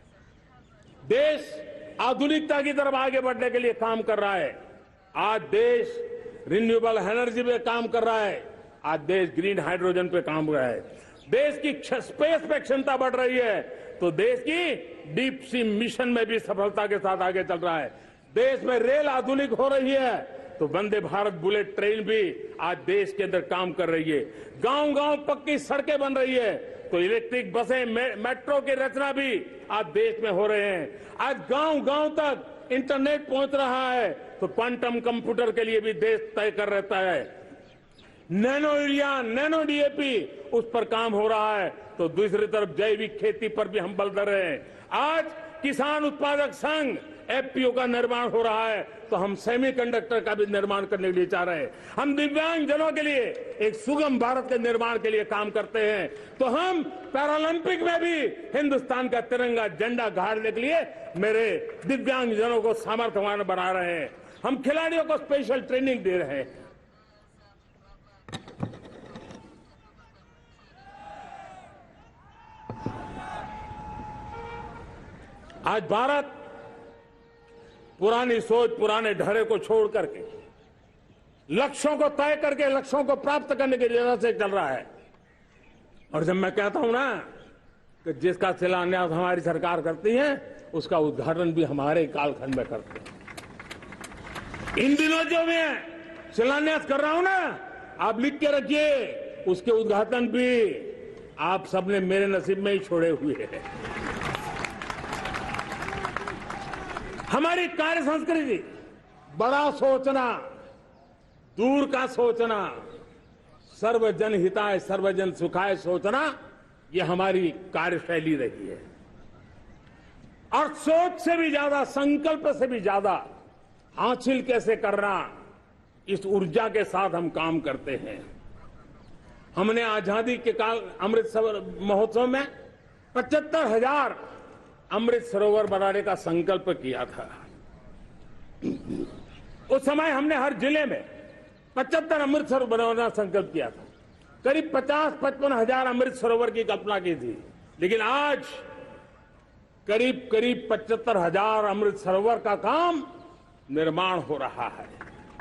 देश आधुनिकता की तरफ आगे बढ़ने के लिए काम कर रहा है। आज देश रिन्यूएबल एनर्जी पे काम कर रहा है। आज देश ग्रीन हाइड्रोजन पे काम कर रहा है। देश की स्पेस पे क्षमता बढ़ रही है, तो देश की डीप सी मिशन में भी सफलता के साथ आगे चल रहा है। देश में रेल आधुनिक हो रही है, तो वंदे भारत बुलेट ट्रेन भी आज देश के अंदर काम कर रही है। गांव गांव पक्की सड़कें बन रही है, तो इलेक्ट्रिक बसें, मेट्रो की रचना भी आज देश में हो रहे हैं। आज गांव गांव तक इंटरनेट पहुंच रहा है, तो क्वांटम कंप्यूटर के लिए भी देश तय कर रहता है। नैनो यूरिया, नैनो डीएपी, उस पर काम हो रहा है, तो दूसरी तरफ जैविक खेती पर भी हम बल दे रहे हैं। आज किसान उत्पादक संघ एफपीओ का निर्माण हो रहा है, तो हम सेमीकंडक्टर का भी निर्माण करने के लिए चाह रहे हैं। हम दिव्यांग जनों के लिए एक सुगम भारत के निर्माण के लिए काम करते हैं, तो हम पैरालंपिक में भी हिंदुस्तान का तिरंगा झंडा गाड़ने के लिए मेरे दिव्यांग जनों को सामर्थ्यवान बना रहे हैं। हम खिलाड़ियों को स्पेशल ट्रेनिंग दे रहे हैं। आज भारत पुरानी सोच, पुराने ढर्रे को छोड़ करके लक्ष्यों को तय करके लक्ष्यों को प्राप्त करने की दिशा से चल रहा है। और जब मैं कहता हूं ना कि जिसका शिलान्यास हमारी सरकार करती है, उसका उद्घाटन भी हमारे कालखंड में करते हैं। इन दिनों जो मैं शिलान्यास कर रहा हूं ना, आप लिख के रखिए, उसके उद्घाटन भी आप सबने मेरे नसीब में ही छोड़े हुए हैं। हमारी कार्य संस्कृति बड़ा सोचना, दूर का सोचना, सर्वजन हिताय सर्वजन सुखाय सोचना, ये हमारी कार्यशैली रही है। और सोच से भी ज्यादा, संकल्प से भी ज्यादा हासिल कैसे करना, इस ऊर्जा के साथ हम काम करते हैं। हमने आजादी के काल अमृत महोत्सव में 75,000 अमृत सरोवर बनाने का संकल्प किया था। उस समय हमने हर जिले में 75 अमृत सरोवर बनाने का संकल्प किया था। करीब 50-55 हजार अमृत सरोवर की कल्पना की थी, लेकिन आज करीब 75,000 अमृत सरोवर का काम निर्माण हो रहा है।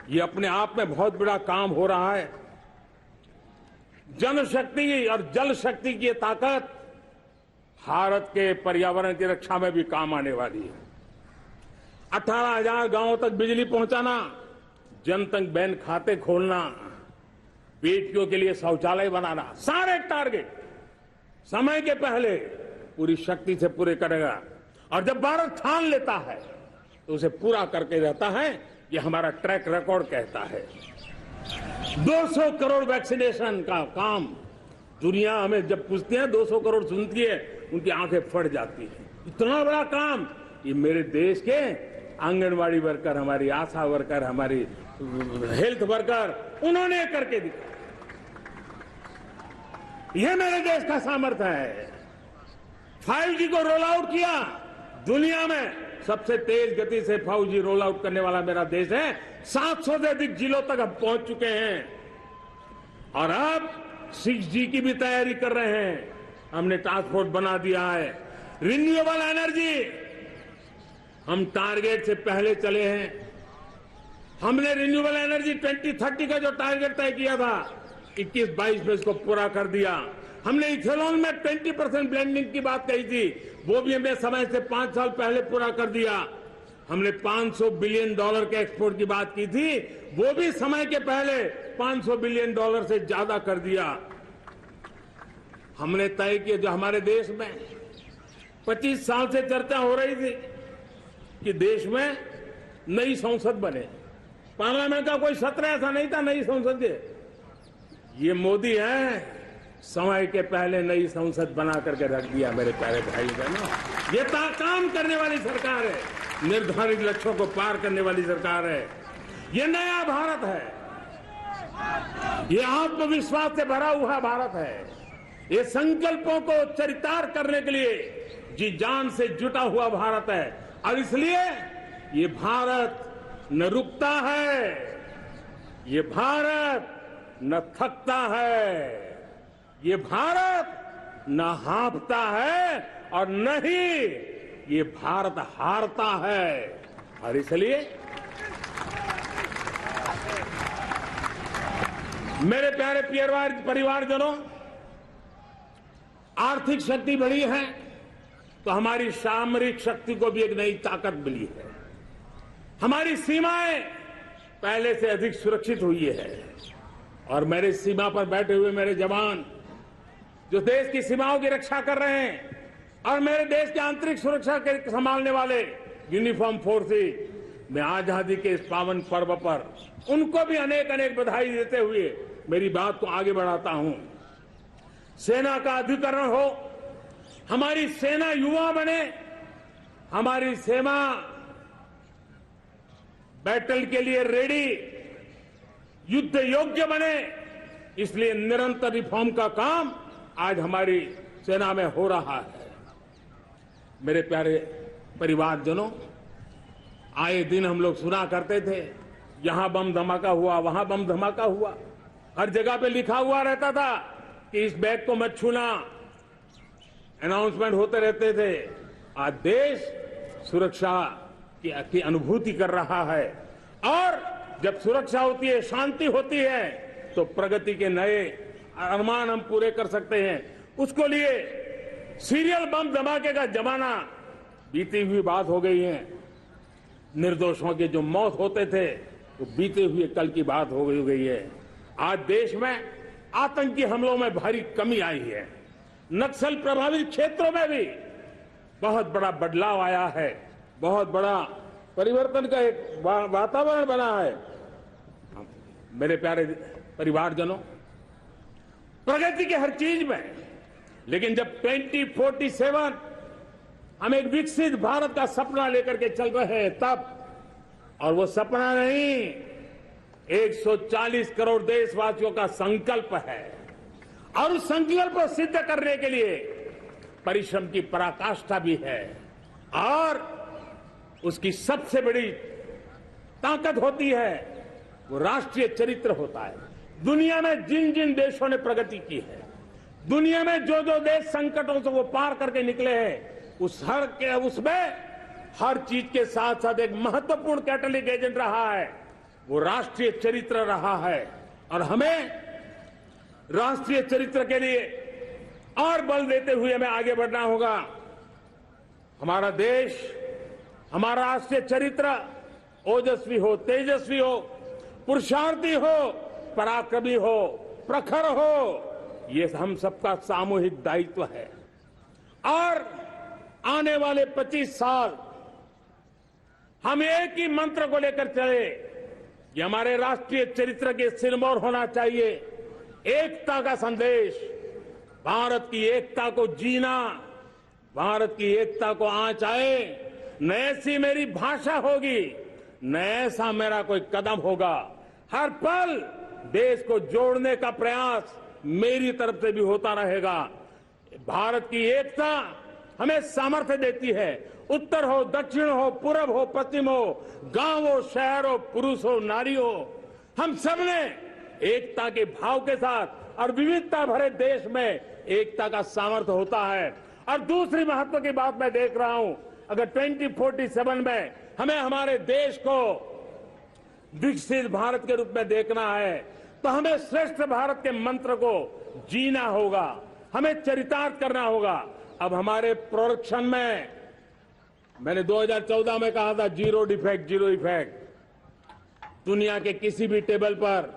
ये अपने आप में बहुत बड़ा काम हो रहा है। जनशक्ति और जल शक्ति की ताकत भारत के पर्यावरण की रक्षा में भी काम आने वाली है। 18,000 गांवों तक बिजली पहुंचाना, जनधन बैंक खाते खोलना, बेटियों के लिए शौचालय बनाना, सारे टारगेट समय के पहले पूरी शक्ति से पूरे करेगा। और जब भारत ठान लेता है तो उसे पूरा करके रहता है। ये हमारा ट्रैक रिकॉर्ड कहता है। 200 करोड़ वैक्सीनेशन का काम, दुनिया हमें जब पूछती है 200 करोड़ सुनती है, उनकी आंखें फट जाती है। इतना बड़ा काम ये मेरे देश के आंगनवाड़ी वर्कर, हमारी आशा वर्कर, हमारी हेल्थ वर्कर, उन्होंने करके दिखा। यह मेरे देश का सामर्थ्य है। 5G को रोल आउट किया, दुनिया में सबसे तेज गति से 5G रोल आउट करने वाला मेरा देश है। 700 से अधिक जिलों तक हम पहुंच चुके हैं और अब 6G की भी तैयारी कर रहे हैं। हमने टास्क फोर्स बना दिया है। रिन्यूएबल एनर्जी, हम टारगेट से पहले चले हैं। हमने रिन्यूएबल एनर्जी 2030 का जो टारगेट तय किया था, 21-22 में इसको पूरा कर दिया। हमने इथेनॉल में 20% ब्लेंडिंग की बात कही थी, वो भी हमने समय से 5 साल पहले पूरा कर दिया। हमने $500 बिलियन के एक्सपोर्ट की बात की थी, वो भी समय के पहले $500 बिलियन से ज्यादा कर दिया। हमने तय किया, जो हमारे देश में 25 साल से चर्चा हो रही थी कि देश में नई संसद बने, पार्लियामेंट का कोई सत्र ऐसा नहीं था नई संसद के। ये मोदी है, समय के पहले नई संसद बना करके रख दिया। मेरे प्यारे भाई बहनों, ये काम करने वाली सरकार है, निर्धारित लक्ष्यों को पार करने वाली सरकार है। ये नया भारत है। ये आत्मविश्वास से भरा हुआ भारत है। ये संकल्पों को चरितार्थ करने के लिए जी जान से जुटा हुआ भारत है। और इसलिए ये भारत न रुकता है, ये भारत न थकता है, ये भारत न हाँफता है और न ही ये भारत हारता है। और इसलिए मेरे प्यारे परिवारजनों, आर्थिक शक्ति बढ़ी है तो हमारी सामरिक शक्ति को भी एक नई ताकत मिली है। हमारी सीमाएं पहले से अधिक सुरक्षित हुई है और मेरे सीमा पर बैठे हुए मेरे जवान जो देश की सीमाओं की रक्षा कर रहे हैं और मेरे देश की आंतरिक सुरक्षा के संभालने वाले यूनिफॉर्म फोर्सेस, मैं आजादी के इस पावन पर्व पर उनको भी अनेक अनेक बधाई देते हुए मेरी बात को आगे बढ़ाता हूं। सेना का अधिकरण हो, हमारी सेना युवा बने, हमारी सेना बैटल के लिए रेडी, युद्ध योग्य बने, इसलिए निरंतर रिफॉर्म का काम आज हमारी सेना में हो रहा है। मेरे प्यारे परिवारजनों, आए दिन हम लोग सुना करते थे, यहां बम धमाका हुआ, वहां बम धमाका हुआ, हर जगह पे लिखा हुआ रहता था कि इस बैग को मत छूना, अनाउंसमेंट होते रहते थे। आज देश सुरक्षा की अनुभूति कर रहा है और जब सुरक्षा होती है, शांति होती है, तो प्रगति के नए अरमान हम पूरे कर सकते हैं। उसको लिए सीरियल बम धमाके का जमाना बीती हुई बात हो गई है। निर्दोषों की जो मौत होते थे वो बीते हुए कल की बात हो गई है। आज देश में आतंकी हमलों में भारी कमी आई है। नक्सल प्रभावित क्षेत्रों में भी बहुत बड़ा बदलाव आया है, बहुत बड़ा परिवर्तन का एक वातावरण बना है। मेरे प्यारे परिवारजनों, प्रगति की हर चीज में, लेकिन जब 2047 हम एक विकसित भारत का सपना लेकर के चल रहे हैं तब, और वो सपना नहीं 140 करोड़ देशवासियों का संकल्प है और उस संकल्प को सिद्ध करने के लिए परिश्रम की पराकाष्ठा भी है। और उसकी सबसे बड़ी ताकत होती है वो राष्ट्रीय चरित्र होता है। दुनिया में जिन जिन देशों ने प्रगति की है, दुनिया में जो जो देश संकटों से वो पार करके निकले हैं, उसमें हर चीज के साथ साथ एक महत्वपूर्ण कैटलिक एजेंट रहा है, वो राष्ट्रीय चरित्र रहा है। और हमें राष्ट्रीय चरित्र के लिए और बल देते हुए हमें आगे बढ़ना होगा। हमारा देश, हमारा राष्ट्रीय चरित्र ओजस्वी हो, तेजस्वी हो, पुरुषार्थी हो, पराक्रमी हो, प्रखर हो, ये हम सबका सामूहिक दायित्व है। और आने वाले 25 साल हम एक ही मंत्र को लेकर चले, ये हमारे राष्ट्रीय चरित्र के सिरमौर होना चाहिए। एकता का संदेश, भारत की एकता को जीना, भारत की एकता को आंच आए, न ऐसी मेरी भाषा होगी, न ऐसा मेरा कोई कदम होगा। हर पल देश को जोड़ने का प्रयास मेरी तरफ से भी होता रहेगा। भारत की एकता हमें सामर्थ्य देती है। उत्तर हो, दक्षिण हो, पूर्व हो, पश्चिम हो, गांव हो, शहर हो, पुरुष हो, नारी हो, हम सबने एकता के भाव के साथ और विविधता भरे देश में एकता का सामर्थ्य होता है। और दूसरी महत्व की बात मैं देख रहा हूं, अगर 2047 में हमें हमारे देश को विकसित भारत के रूप में देखना है तो हमें श्रेष्ठ भारत के मंत्र को जीना होगा, हमें चरितार्थ करना होगा। अब हमारे प्रोडक्शन में, मैंने 2014 में कहा था जीरो डिफेक्ट, जीरो इफेक्ट। दुनिया के किसी भी टेबल पर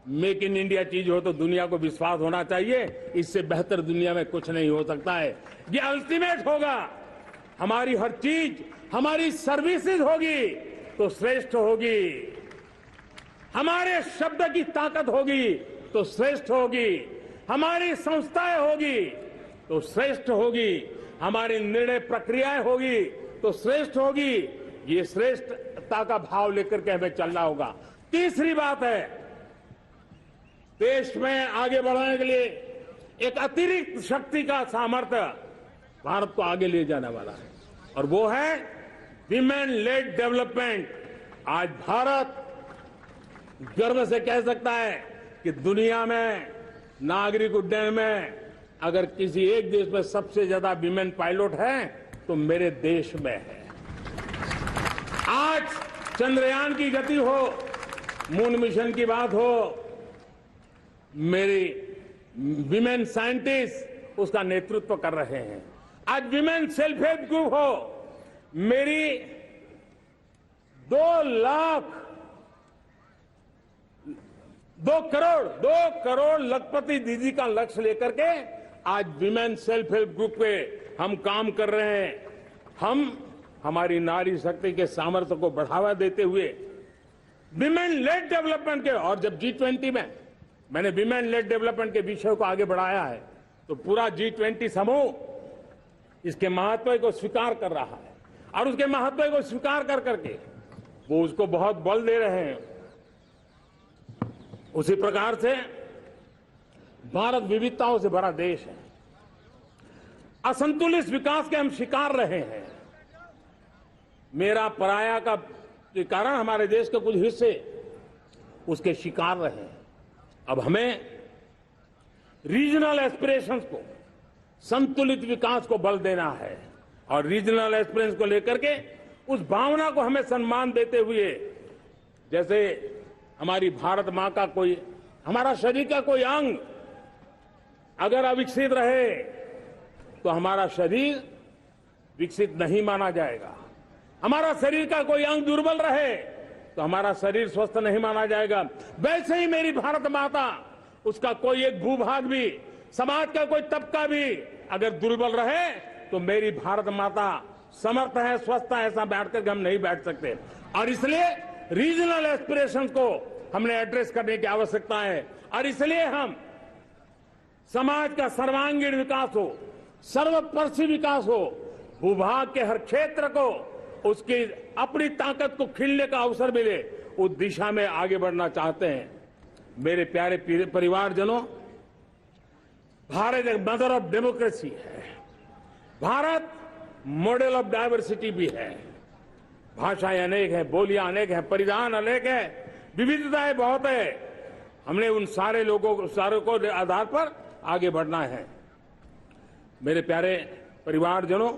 मेक इन इंडिया चीज हो तो दुनिया को विश्वास होना चाहिए, इससे बेहतर दुनिया में कुछ नहीं हो सकता है। ये अल्टीमेट होगा। हमारी हर चीज, हमारी सर्विसेज होगी तो श्रेष्ठ होगी, हमारे शब्द की ताकत होगी तो श्रेष्ठ होगी, हमारी संस्थाएं होगी तो श्रेष्ठ होगी, हमारी निर्णय प्रक्रियाएं होगी तो श्रेष्ठ होगी। ये श्रेष्ठता का भाव लेकर के हमें चलना होगा। तीसरी बात है, देश में आगे बढ़ाने के लिए एक अतिरिक्त शक्ति का सामर्थ्य भारत को आगे ले जाने वाला है, और वो है विमेन लेड डेवलपमेंट। आज भारत गर्व से कह सकता है कि दुनिया में नागरिक उड्डयन में अगर किसी एक देश में सबसे ज्यादा विमेन पायलट है तो मेरे देश में है। आज चंद्रयान की गति हो, मून मिशन की बात हो, मेरी विमेन साइंटिस्ट उसका नेतृत्व कर रहे हैं। आज विमेन सेल्फ हेल्प ग्रुप हो, मेरी 2 करोड़ लखपति दीदी का लक्ष्य लेकर के आज विमेन सेल्फ हेल्प ग्रुप पे हम काम कर रहे हैं। हम हमारी नारी शक्ति के सामर्थ्य को बढ़ावा देते हुए विमेन लेड डेवलपमेंट के, और जब G20 में मैंने विमेन लेड डेवलपमेंट के विषय को आगे बढ़ाया है तो पूरा G20 समूह इसके महत्व को स्वीकार कर रहा है, और उसके महत्व को स्वीकार कर करके वो उसको बहुत बल दे रहे हैं। उसी प्रकार से भारत विविधताओं से भरा देश है। असंतुलित विकास के हम शिकार रहे हैं। मेरा पराया का के कारण हमारे देश के कुछ हिस्से उसके शिकार रहे हैं। अब हमें रीजनल एस्पिरेशंस को, संतुलित विकास को बल देना है, और रीजनल एस्पिरेशंस को लेकर के उस भावना को हमें सम्मान देते हुए, जैसे हमारी भारत मां का कोई, हमारा शरीर का कोई अंग अगर अविकसित रहे तो हमारा शरीर विकसित नहीं माना जाएगा। हमारा शरीर का कोई अंग दुर्बल रहे तो हमारा शरीर स्वस्थ नहीं माना जाएगा। वैसे ही मेरी भारत माता, उसका कोई एक भूभाग भी, समाज का कोई तबका भी अगर दुर्बल रहे तो मेरी भारत माता समर्थ है, स्वस्थ है, ऐसा बैठ कर हम नहीं बैठ सकते। और इसलिए रीजनल एस्पिरेशंस को हमने एड्रेस करने की आवश्यकता है, और इसलिए हम समाज का सर्वांगीण विकास हो, सर्वस्पर्शी विकास हो, भूभाग के हर क्षेत्र को उसकी अपनी ताकत को खिलने का अवसर मिले, उस दिशा में आगे बढ़ना चाहते हैं। मेरे प्यारे परिवारजनों, भारत एक मदर ऑफ डेमोक्रेसी है। भारत मॉडल ऑफ डायवर्सिटी भी है। भाषाएं अनेक हैं, बोलियां अनेक हैं, परिधान अनेक है, विविधताएं बहुत है। हमने उन सारे को आधार पर आगे बढ़ना है। मेरे प्यारे परिवारजनों,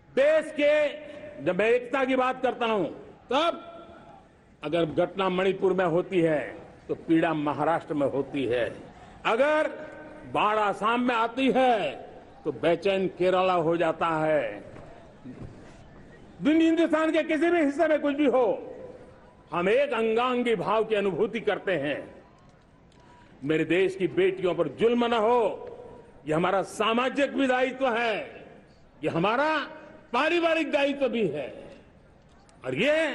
देश के जब मैं एकता की बात करता हूं तब अगर घटना मणिपुर में होती है तो पीड़ा महाराष्ट्र में होती है, अगर बाढ़ आसाम में आती है तो बेचैन केरला हो जाता है। हिंदुस्तान के किसी भी हिस्से में कुछ भी हो, हम एक अंगांगी भाव की अनुभूति करते हैं। मेरे देश की बेटियों पर जुल्म न हो, यह हमारा सामाजिक भी दायित्व है, यह हमारा पारिवारिक दायित्व भी है, और ये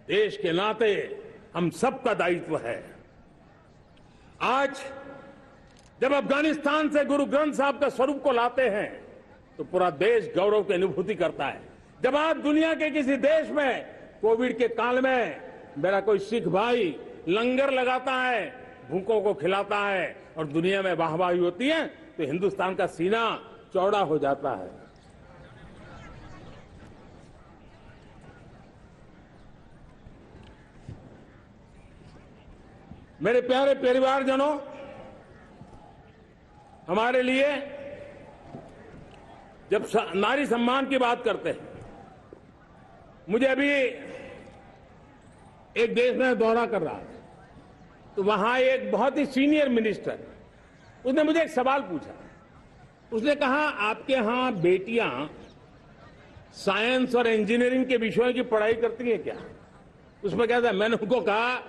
देश के नाते हम सबका दायित्व है। आज जब अफगानिस्तान से गुरु ग्रंथ साहब का स्वरूप को लाते हैं तो पूरा देश गौरव की अनुभूति करता है। जब आज दुनिया के किसी देश में कोविड के काल में मेरा कोई सिख भाई लंगर लगाता है, भूखों को खिलाता है और दुनिया में वाहवाही होती है, तो हिंदुस्तान का सीना चौड़ा हो जाता है। मेरे प्यारे परिवारजनों, हमारे लिए जब नारी सम्मान की बात करते हैं, मुझे अभी एक देश में दौरा कर रहा था, तो वहां एक बहुत ही सीनियर मिनिस्टर, उसने मुझे एक सवाल पूछा। उसने कहा, आपके यहां बेटियां साइंस और इंजीनियरिंग के विषयों की पढ़ाई करती हैं क्या? उसमें क्या था, मैंने उनको कहा,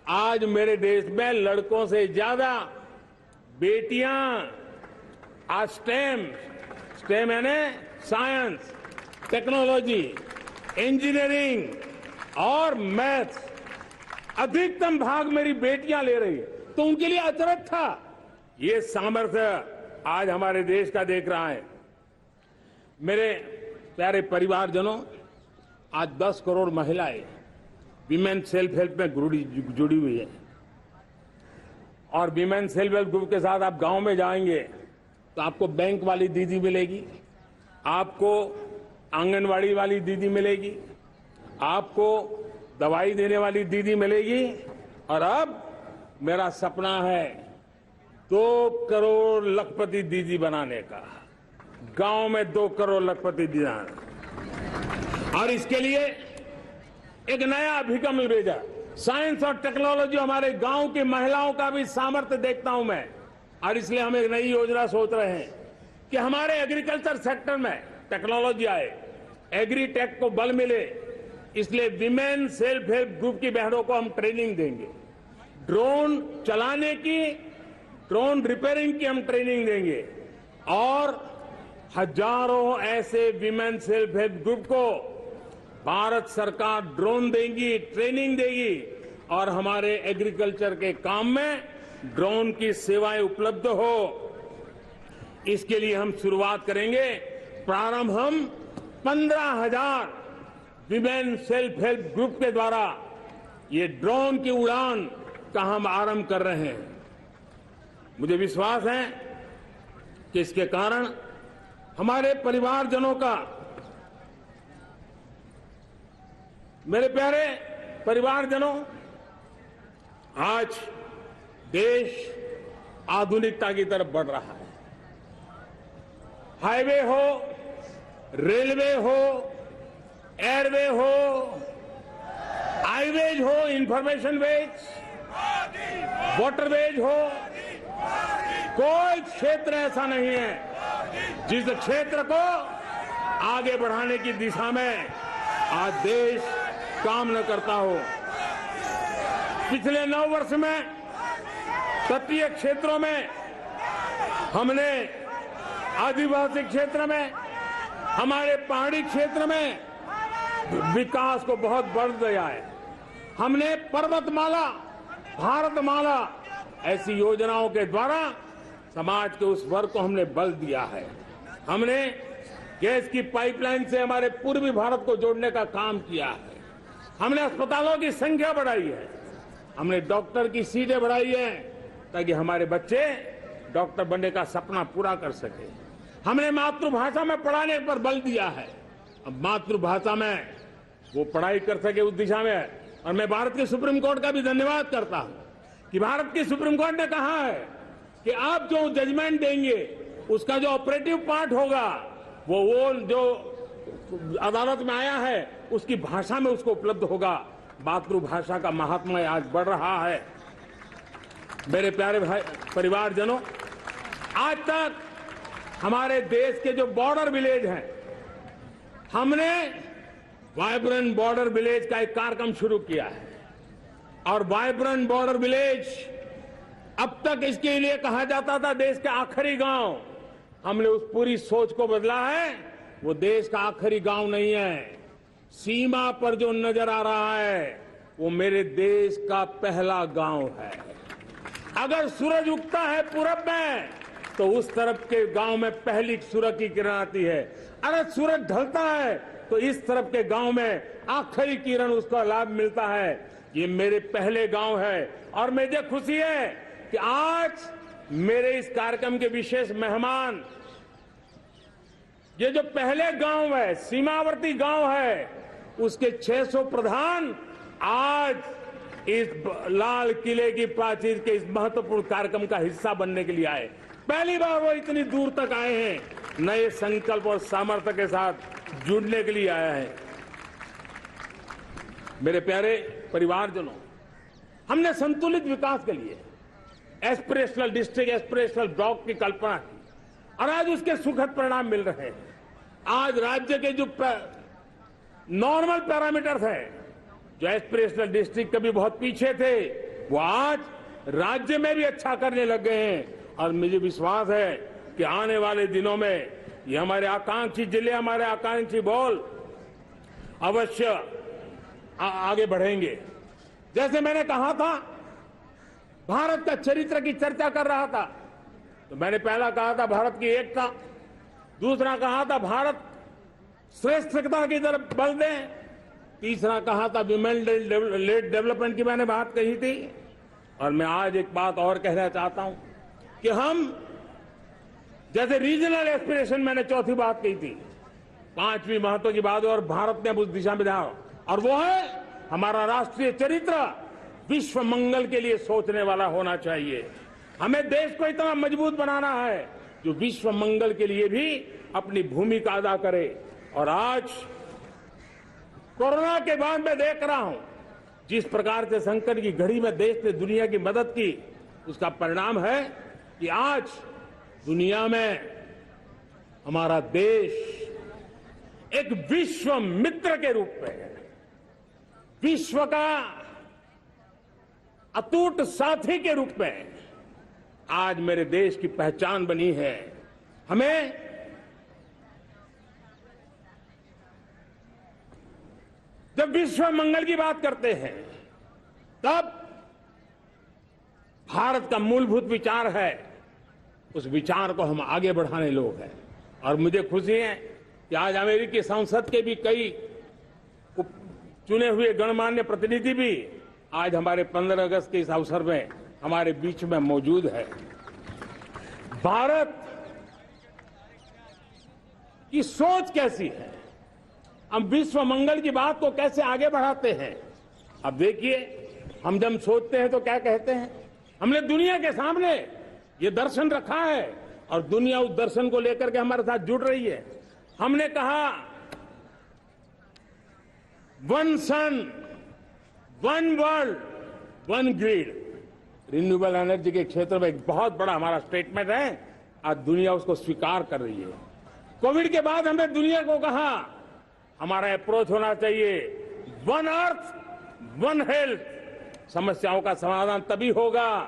आज मेरे देश में लड़कों से ज्यादा बेटियां आज स्टेम यानी साइंस, टेक्नोलॉजी, इंजीनियरिंग और मैथ्स, अधिकतम भाग मेरी बेटियां ले रही है। तो उनके लिए अचरज था। ये सामर्थ्य आज हमारे देश का देख रहा है। मेरे प्यारे परिवारजनों, आज 10 करोड़ महिलाएं विमेन सेल्फ हेल्प में जुड़ी हुई है। और वीमेन सेल्फ हेल्प ग्रुप के साथ आप गांव में जाएंगे तो आपको बैंक वाली दीदी मिलेगी, आपको आंगनवाड़ी वाली दीदी मिलेगी, आपको दवाई देने वाली दीदी मिलेगी। और अब मेरा सपना है 2 करोड़ लखपति दीदी बनाने का, गांव में 2 करोड़ लखपति दीदी। और इसके लिए एक नया अभिगम भेजा, साइंस और टेक्नोलॉजी। हमारे गांव की महिलाओं का भी सामर्थ्य देखता हूं मैं, और इसलिए हम एक नई योजना सोच रहे हैं कि हमारे एग्रीकल्चर सेक्टर में टेक्नोलॉजी आए, एग्री टेक को बल मिले। इसलिए विमेन सेल्फ हेल्प ग्रुप की बहनों को हम ट्रेनिंग देंगे, ड्रोन चलाने की, ड्रोन रिपेयरिंग की हम ट्रेनिंग देंगे, और हजारों ऐसे विमेन सेल्फ हेल्प ग्रुप को भारत सरकार ड्रोन देगी, ट्रेनिंग देगी, और हमारे एग्रीकल्चर के काम में ड्रोन की सेवाएं उपलब्ध हो। इसके लिए हम शुरुआत करेंगे। प्रारंभ हम 15,000 विमेन सेल्फ हेल्प ग्रुप के द्वारा ये ड्रोन की उड़ान का हम आरंभ कर रहे हैं। मुझे विश्वास है कि इसके कारण हमारे परिवारजनों का, मेरे प्यारे परिवारजनों, आज देश आधुनिकता की तरफ बढ़ रहा है। हाईवे हो, रेलवे हो, एयरवे हो, हाईवेज हो, इंफॉर्मेशन वेज, वाटरवेज हो, कोई क्षेत्र ऐसा नहीं है जिस क्षेत्र को आगे बढ़ाने की दिशा में आज देश काम न करता हो। पिछले 9 वर्ष में तटीय क्षेत्रों में हमने, आदिवासी क्षेत्र में, हमारे पहाड़ी क्षेत्र में विकास को बहुत बढ़ दिया है। हमने पर्वतमाला, भारतमाला ऐसी योजनाओं के द्वारा समाज के उस वर्ग को हमने बल दिया है। हमने गैस की पाइपलाइन से हमारे पूर्वी भारत को जोड़ने का काम किया है। हमने अस्पतालों की संख्या बढ़ाई है, हमने डॉक्टर की सीटें बढ़ाई है ताकि हमारे बच्चे डॉक्टर बनने का सपना पूरा कर सके। हमने मातृभाषा में पढ़ाने पर बल दिया है, अब मातृभाषा में वो पढ़ाई कर सके उस दिशा में। और मैं भारत के सुप्रीम कोर्ट का भी धन्यवाद करता हूं कि भारत की सुप्रीम कोर्ट ने कहा है कि आप जो जजमेंट देंगे उसका जो ऑपरेटिव पार्ट होगा वो जो अदालत में आया है उसकी भाषा में उसको उपलब्ध होगा। मातृभाषा का महात्म्य आज बढ़ रहा है। मेरे प्यारे भाई परिवारजनों, आज तक हमारे देश के जो बॉर्डर विलेज हैं, हमने वाइब्रेंट बॉर्डर विलेज का एक कार्यक्रम शुरू किया है। और वाइब्रेंट बॉर्डर विलेज, अब तक इसके लिए कहा जाता था देश के आखिरी गांव, हमने उस पूरी सोच को बदला है। वो देश का आखिरी गांव नहीं है, सीमा पर जो नजर आ रहा है वो मेरे देश का पहला गांव है। अगर सूरज उगता है पूरब में तो उस तरफ के गांव में पहली सूरज की किरण आती है, अगर सूरज ढलता है तो इस तरफ के गांव में आखिरी किरण उसका लाभ मिलता है। ये मेरे पहले गांव है और मुझे खुशी है कि आज मेरे इस कार्यक्रम के विशेष मेहमान, ये जो पहले गांव है, सीमावर्ती गांव है, उसके 600 प्रधान आज इस लाल किले की प्राचीर के इस महत्वपूर्ण कार्यक्रम का हिस्सा बनने के लिए आए। पहली बार वो इतनी दूर तक आए हैं, नए संकल्प और सामर्थ्य के साथ जुड़ने के लिए आया है। मेरे प्यारे परिवारजनों, हमने संतुलित विकास के लिए एस्पिरेशनल डिस्ट्रिक्ट, एस्पिरेशनल ब्लॉक की कल्पना की और आज उसके सुखद परिणाम मिल रहे हैं। आज राज्य के जो नॉर्मल पैरामीटर्स हैं, जो एस्पिरेशनल डिस्ट्रिक्ट कभी बहुत पीछे थे, वो आज राज्य में भी अच्छा करने लग गए हैं। और मुझे विश्वास है कि आने वाले दिनों में ये हमारे आकांक्षी जिले, हमारे आकांक्षी बॉल अवश्य आगे बढ़ेंगे। जैसे मैंने कहा था, भारत का चरित्र की चर्चा कर रहा था, तो मैंने पहला कहा था भारत की एकता, दूसरा कहा था भारत श्रेष्ठता की तरफ बल दें, तीसरा कहा था विमेन लेड डेवलपमेंट की मैंने बात कही थी, और मैं आज एक बात और कहना चाहता हूं कि हम जैसे रीजनल एस्पिरेशन, मैंने चौथी बात कही थी, पांचवी महत्व की बात, और भारत ने अब उस दिशा में ध्यान, और वो है हमारा राष्ट्रीय चरित्र विश्व मंगल के लिए सोचने वाला होना चाहिए। हमें देश को इतना मजबूत बनाना है जो विश्व मंगल के लिए भी अपनी भूमिका अदा करे। और आज कोरोना के बाद मैं देख रहा हूं जिस प्रकार से संकट की घड़ी में देश ने दुनिया की मदद की, उसका परिणाम है कि आज दुनिया में हमारा देश एक विश्व मित्र के रूप में, विश्व का अटूट साथी के रूप में आज मेरे देश की पहचान बनी है। हमें जब विश्व मंगल की बात करते हैं तब भारत का मूलभूत विचार है, उस विचार को हम आगे बढ़ाने लोग हैं। और मुझे खुशी है कि आज अमेरिकी संसद के भी कई चुने हुए गणमान्य प्रतिनिधि भी आज हमारे 15 अगस्त के इस अवसर में हमारे बीच में मौजूद है। भारत की सोच कैसी है, हम विश्व मंगल की बात को कैसे आगे बढ़ाते हैं। अब देखिए, हम जब सोचते हैं तो क्या कहते हैं, हमने दुनिया के सामने ये दर्शन रखा है और दुनिया उस दर्शन को लेकर के हमारे साथ जुड़ रही है। हमने कहा one sun, one world, one grid. Renewable energy के क्षेत्र में एक बहुत बड़ा हमारा स्टेटमेंट है, आज दुनिया उसको स्वीकार कर रही है। कोविड के बाद हमने दुनिया को कहा हमारा अप्रोच होना चाहिए वन अर्थ, वन हेल्थ। समस्याओं का समाधान तभी होगा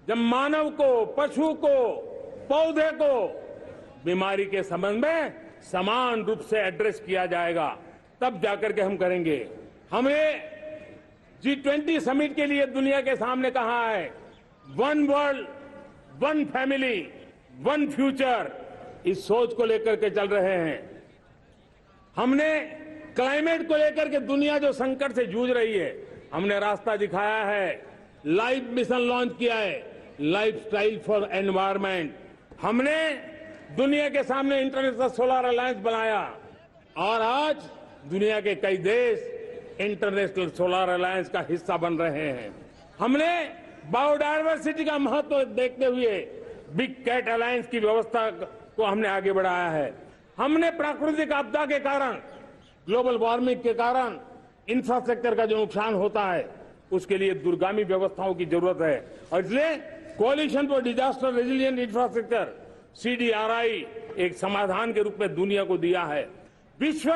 जब मानव को, पशु को, पौधे को बीमारी के संबंध में समान रूप से एड्रेस किया जाएगा, तब जाकर के हम करेंगे। हमें G20 समिट के लिए दुनिया के सामने कहा है one world, one family, one future. इस सोच को लेकर के चल रहे हैं। हमने क्लाइमेट को लेकर के दुनिया जो संकट से जूझ रही है, हमने रास्ता दिखाया है, लाइफ मिशन लॉन्च किया है, लाइफस्टाइल फॉर एनवायरमेंट। हमने दुनिया के सामने इंटरनेशनल सोलर अलायंस बनाया और आज दुनिया के कई देश इंटरनेशनल सोलर अलायंस का हिस्सा बन रहे हैं। हमने बायोडायवर्सिटी का महत्व देखते हुए बिग कैट अलायंस की व्यवस्था को हमने आगे बढ़ाया है। हमने प्राकृतिक आपदा के कारण, ग्लोबल वार्मिंग के कारण इंफ्रास्ट्रक्चर का जो नुकसान होता है, उसके लिए दूरगामी व्यवस्थाओं की जरूरत है और इसलिए coalition for disaster resilient infrastructure, CDRI, एक समाधान के रूप में दुनिया को दिया है। विश्व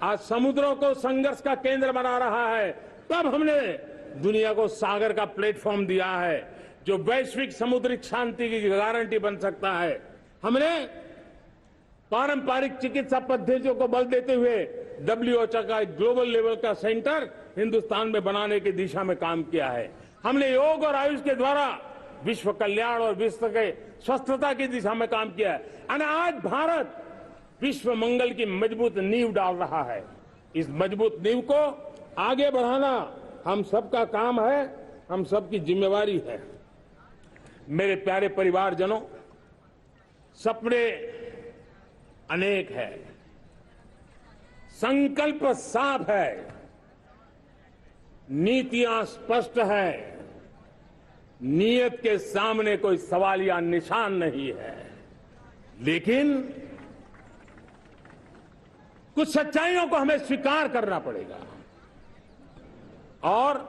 आज समुद्रों को संघर्ष का केंद्र बना रहा है, तब हमने दुनिया को सागर का प्लेटफॉर्म दिया है जो वैश्विक समुद्री शांति की गारंटी बन सकता है। हमने पारंपरिक चिकित्सा पद्धतियों को बल देते हुए WHO का ग्लोबल लेवल का सेंटर हिंदुस्तान में बनाने की दिशा में काम किया है। हमने योग और आयुष के द्वारा विश्व कल्याण और विश्व के स्वस्थता की दिशा में काम किया है और आज भारत विश्व मंगल की मजबूत नींव डाल रहा है। इस मजबूत नींव को आगे बढ़ाना हम सबका काम है, हम सबकी जिम्मेवारी है। मेरे प्यारे परिवारजनों, सपने अनेक है, संकल्प साफ है, नीतियां स्पष्ट है, नियत के सामने कोई सवाल या निशान नहीं है, लेकिन कुछ सच्चाइयों को हमें स्वीकार करना पड़ेगा और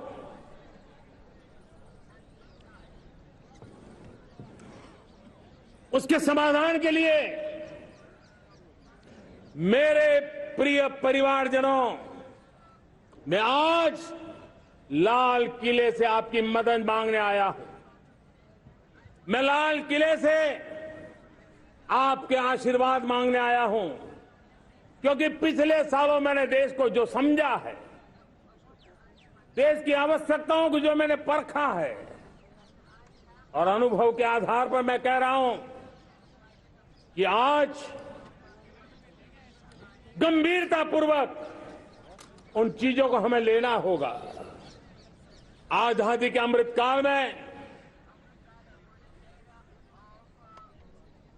उसके समाधान के लिए मेरे प्रिय परिवारजनों, मैं आज लाल किले से आपकी मदद मांगने आया हूं। मैं लाल किले से आपके आशीर्वाद मांगने आया हूं, क्योंकि पिछले सालों मैंने देश को जो समझा है, देश की आवश्यकताओं को जो मैंने परखा है और अनुभव के आधार पर मैं कह रहा हूं कि आज गंभीरतापूर्वक उन चीजों को हमें लेना होगा। आजादी के अमृतकाल में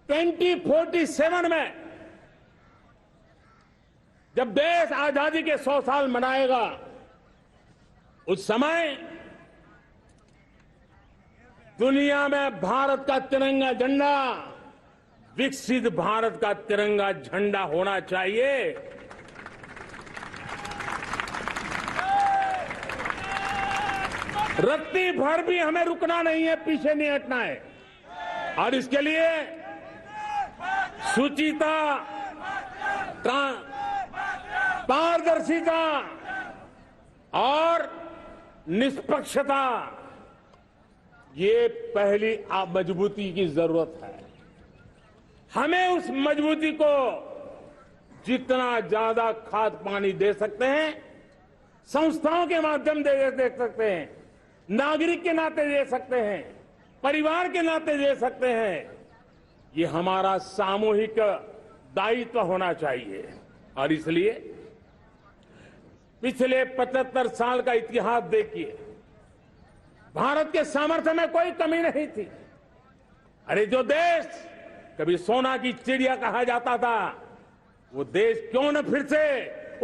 2047 में जब देश आजादी के 100 साल मनाएगा, उस समय दुनिया में भारत का तिरंगा झंडा विकसित भारत का तिरंगा झंडा होना चाहिए। रत्ती भर भी हमें रुकना नहीं है, पीछे नहीं हटना है। और इसके लिए शुचिता, पारदर्शिता और निष्पक्षता, ये पहली मजबूती की जरूरत है। हमें उस मजबूती को जितना ज्यादा खाद पानी दे सकते हैं, संस्थाओं के माध्यम से दे सकते हैं, नागरिक के नाते दे सकते हैं, परिवार के नाते दे सकते हैं, ये हमारा सामूहिक दायित्व होना चाहिए। और इसलिए पिछले 75 साल का इतिहास देखिए, भारत के सामर्थ्य में कोई कमी नहीं थी। अरे जो देश कभी सोना की चिड़िया कहा जाता था, वो देश क्यों न फिर से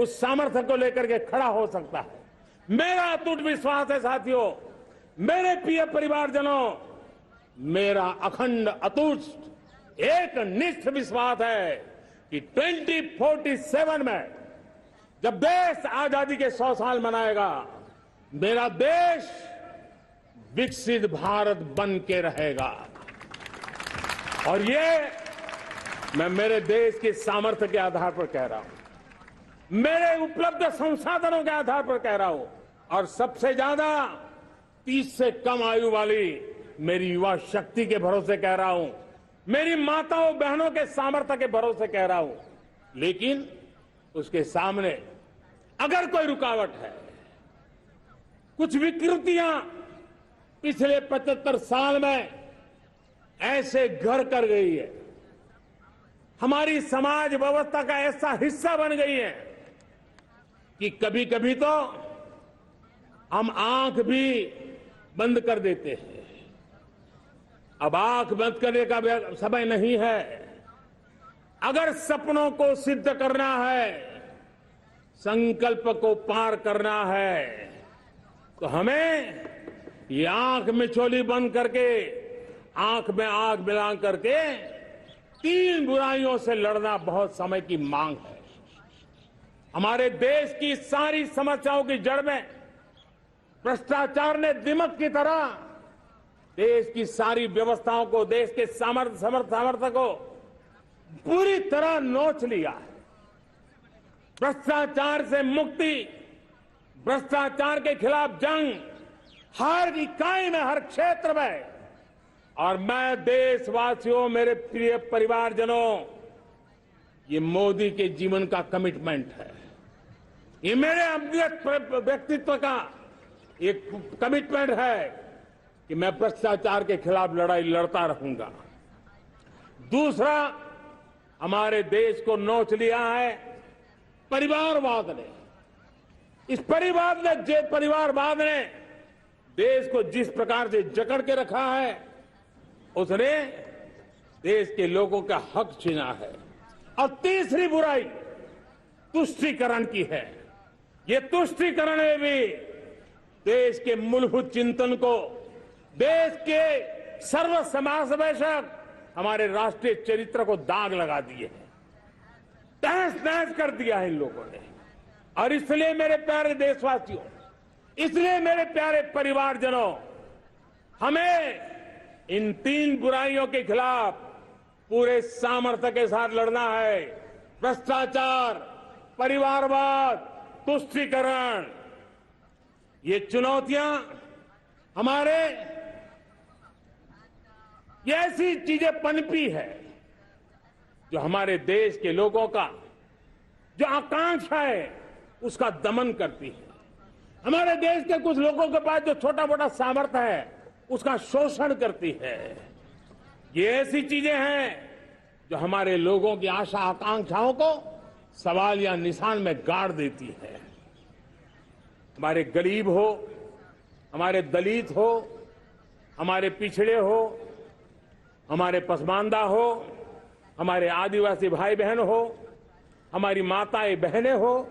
उस सामर्थ्य को लेकर के खड़ा हो सकता है। मेरा अटूट विश्वास है साथियों, मेरे प्रिय परिवारजनों, मेरा अखंड अटूट एक निष्ठ विश्वास है कि 2047 में जब देश आजादी के 100 साल मनाएगा, मेरा देश विकसित भारत बन के रहेगा। और ये मैं मेरे देश के सामर्थ्य के आधार पर कह रहा हूं, मेरे उपलब्ध संसाधनों के आधार पर कह रहा हूं, और सबसे ज्यादा 30 से कम आयु वाली मेरी युवा शक्ति के भरोसे कह रहा हूं, मेरी माताओं बहनों के सामर्थ्य के भरोसे कह रहा हूं। लेकिन उसके सामने अगर कोई रुकावट है, कुछ विकृतियां पिछले 75 साल में ऐसे घर कर गई है, हमारी समाज व्यवस्था का ऐसा हिस्सा बन गई है कि कभी कभी तो हम आंख भी बंद कर देते हैं। अब आंख बंद करने का समय नहीं है। अगर सपनों को सिद्ध करना है, संकल्प को पार करना है, तो हमें ये आंख में चोली बंद करके, आंख में आंख मिला करके 3 बुराइयों से लड़ना बहुत समय की मांग है। हमारे देश की सारी समस्याओं की जड़ में भ्रष्टाचार ने दिमक की तरह देश की सारी व्यवस्थाओं को, देश के सामर्थ्य को पूरी तरह नोच लिया है। भ्रष्टाचार से मुक्ति, भ्रष्टाचार के खिलाफ जंग हर इकाई में, हर क्षेत्र में। और मैं देशवासियों, मेरे प्रिय परिवारजनों, ये मोदी के जीवन का कमिटमेंट है। ये मेरे व्यक्तित्व का एक कमिटमेंट है कि मैं भ्रष्टाचार के खिलाफ लड़ाई लड़ता रहूंगा। दूसरा, हमारे देश को नोच लिया है परिवारवाद ने। इस परिवारवाद ने देश को जिस प्रकार से जकड़ के रखा है, उसने देश के लोगों का हक छीना है। और तीसरी बुराई तुष्टीकरण की है। ये तुष्टीकरण में भी देश के मूलभूत चिंतन को, देश के सर्व समावेशक हमारे राष्ट्रीय चरित्र को दाग लगा दिए हैं, तहस नहस कर दिया है इन लोगों ने। और इसलिए मेरे प्यारे देशवासियों, इसलिए मेरे प्यारे परिवारजनों, हमें इन 3 बुराइयों के खिलाफ पूरे सामर्थ्य के साथ लड़ना है। भ्रष्टाचार, परिवारवाद, तुष्टीकरण, ये चुनौतियां हमारे, ये ऐसी चीजें पनपी है जो हमारे देश के लोगों का जो आकांक्षा है उसका दमन करती है। हमारे देश के कुछ लोगों के पास जो छोटा मोटा सामर्थ्य है उसका शोषण करती है। ये ऐसी चीजें हैं जो हमारे लोगों की आशा आकांक्षाओं को सवाल या निशान में गाड़ देती है। हमारे गरीब हो, हमारे दलित हो, हमारे पिछड़े हो, हमारे पसमानदा हो, हमारे आदिवासी भाई बहन हो, हमारी माताएं बहनें हो,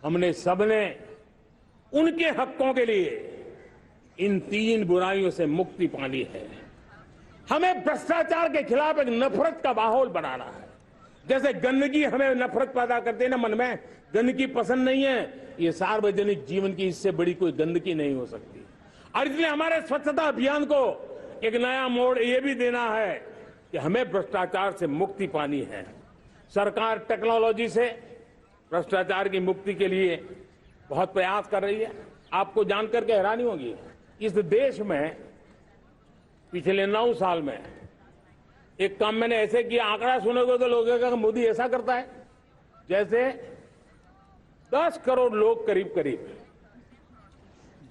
हमने सबने उनके हकों के लिए इन 3 बुराइयों से मुक्ति पानी है। हमें भ्रष्टाचार के खिलाफ एक नफरत का माहौल बनाना है। जैसे गंदगी हमें नफरत पैदा करती है ना, मन में गंदगी पसंद नहीं है, ये सार्वजनिक जीवन की इससे बड़ी कोई गंदगी नहीं हो सकती। और इसलिए हमारे स्वच्छता अभियान को एक नया मोड़ ये भी देना है कि हमें भ्रष्टाचार से मुक्ति पानी है। सरकार टेक्नोलॉजी से भ्रष्टाचार की मुक्ति के लिए बहुत प्रयास कर रही है। आपको जानकर के हैरानी होगी, इस देश में पिछले 9 साल में एक काम मैंने ऐसे किया, आंकड़ा सुनोगे तो लोग कहेंगे मोदी ऐसा करता है। जैसे 10 करोड़ लोग करीब करीब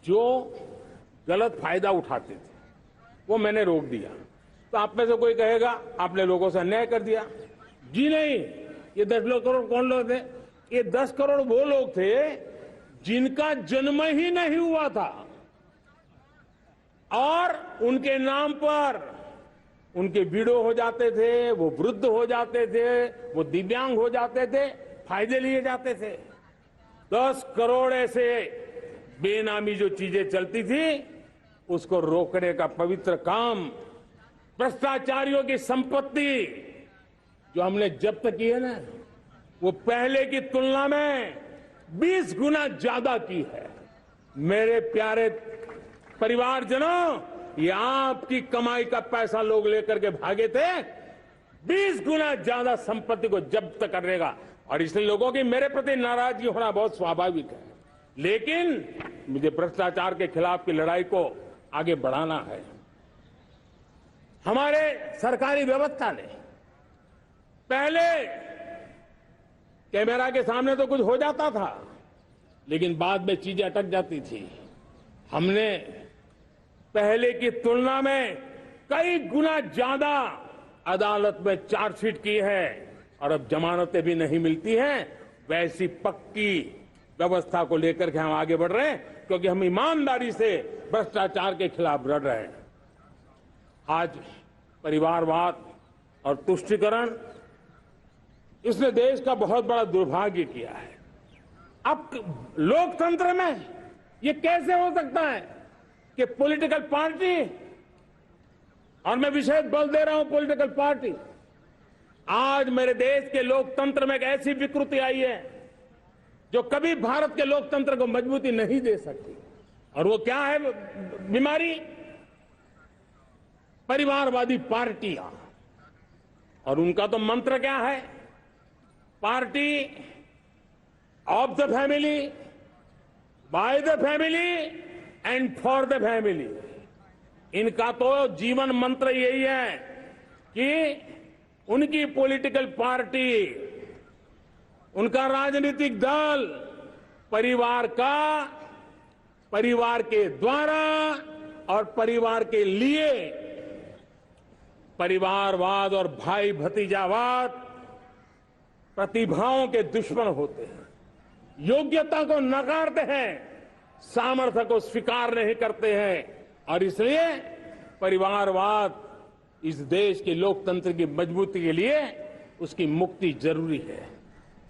जो गलत फायदा उठाते थे वो मैंने रोक दिया। तो आप में से कोई कहेगा आपने लोगों से अन्याय कर दिया। जी नहीं, ये 10 करोड़ कौन लोग थे? ये 10 करोड़ वो लोग थे जिनका जन्म ही नहीं हुआ था और उनके नाम पर उनके विडो हो जाते थे, वो वृद्ध हो जाते थे, वो दिव्यांग हो जाते थे, फायदे लिए जाते थे। 10 करोड़ ऐसे बेनामी जो चीजें चलती थी उसको रोकने का पवित्र काम, भ्रष्टाचारियों की संपत्ति जो हमने जब्त की है ना, वो पहले की तुलना में 20 गुना ज्यादा की है। मेरे प्यारे परिवारजनों, ये आपकी कमाई का पैसा लोग लेकर के भागे थे, 20 गुना ज्यादा संपत्ति को जब्त करने का। और इसलिए लोगों की मेरे प्रति नाराजगी होना बहुत स्वाभाविक है, लेकिन मुझे भ्रष्टाचार के खिलाफ की लड़ाई को आगे बढ़ाना है। हमारे सरकारी व्यवस्था ने पहले कैमरा के सामने तो कुछ हो जाता था, लेकिन बाद में चीजें अटक जाती थी। हमने पहले की तुलना में कई गुना ज्यादा अदालत में चार्जशीट की है और अब जमानतें भी नहीं मिलती हैं। वैसी पक्की व्यवस्था को लेकर के हम आगे बढ़ रहे हैं, क्योंकि हम ईमानदारी से भ्रष्टाचार के खिलाफ लड़ रहे हैं। आज परिवारवाद और तुष्टीकरण, इसने देश का बहुत बड़ा दुर्भाग्य किया है। अब लोकतंत्र में ये कैसे हो सकता है कि पॉलिटिकल पार्टी, और मैं विशेष बल दे रहा हूं पॉलिटिकल पार्टी, आज मेरे देश के लोकतंत्र में एक ऐसी विकृति आई है जो कभी भारत के लोकतंत्र को मजबूती नहीं दे सकती। और वो क्या है बीमारी? परिवारवादी पार्टियां। और उनका तो मंत्र क्या है? Party of the family, by the family and for the family. इनका तो जीवन मंत्र यही है कि उनकी पॉलिटिकल पार्टी, उनका राजनीतिक दल परिवार का, परिवार के द्वारा और परिवार के लिए, परिवारवाद और भाई भतीजावाद प्रतिभाओं के दुश्मन होते हैं, योग्यता को नकारते हैं, सामर्थ्य को स्वीकार नहीं करते हैं। और इसलिए परिवारवाद इस देश के लोकतंत्र की मजबूती के लिए उसकी मुक्ति जरूरी है।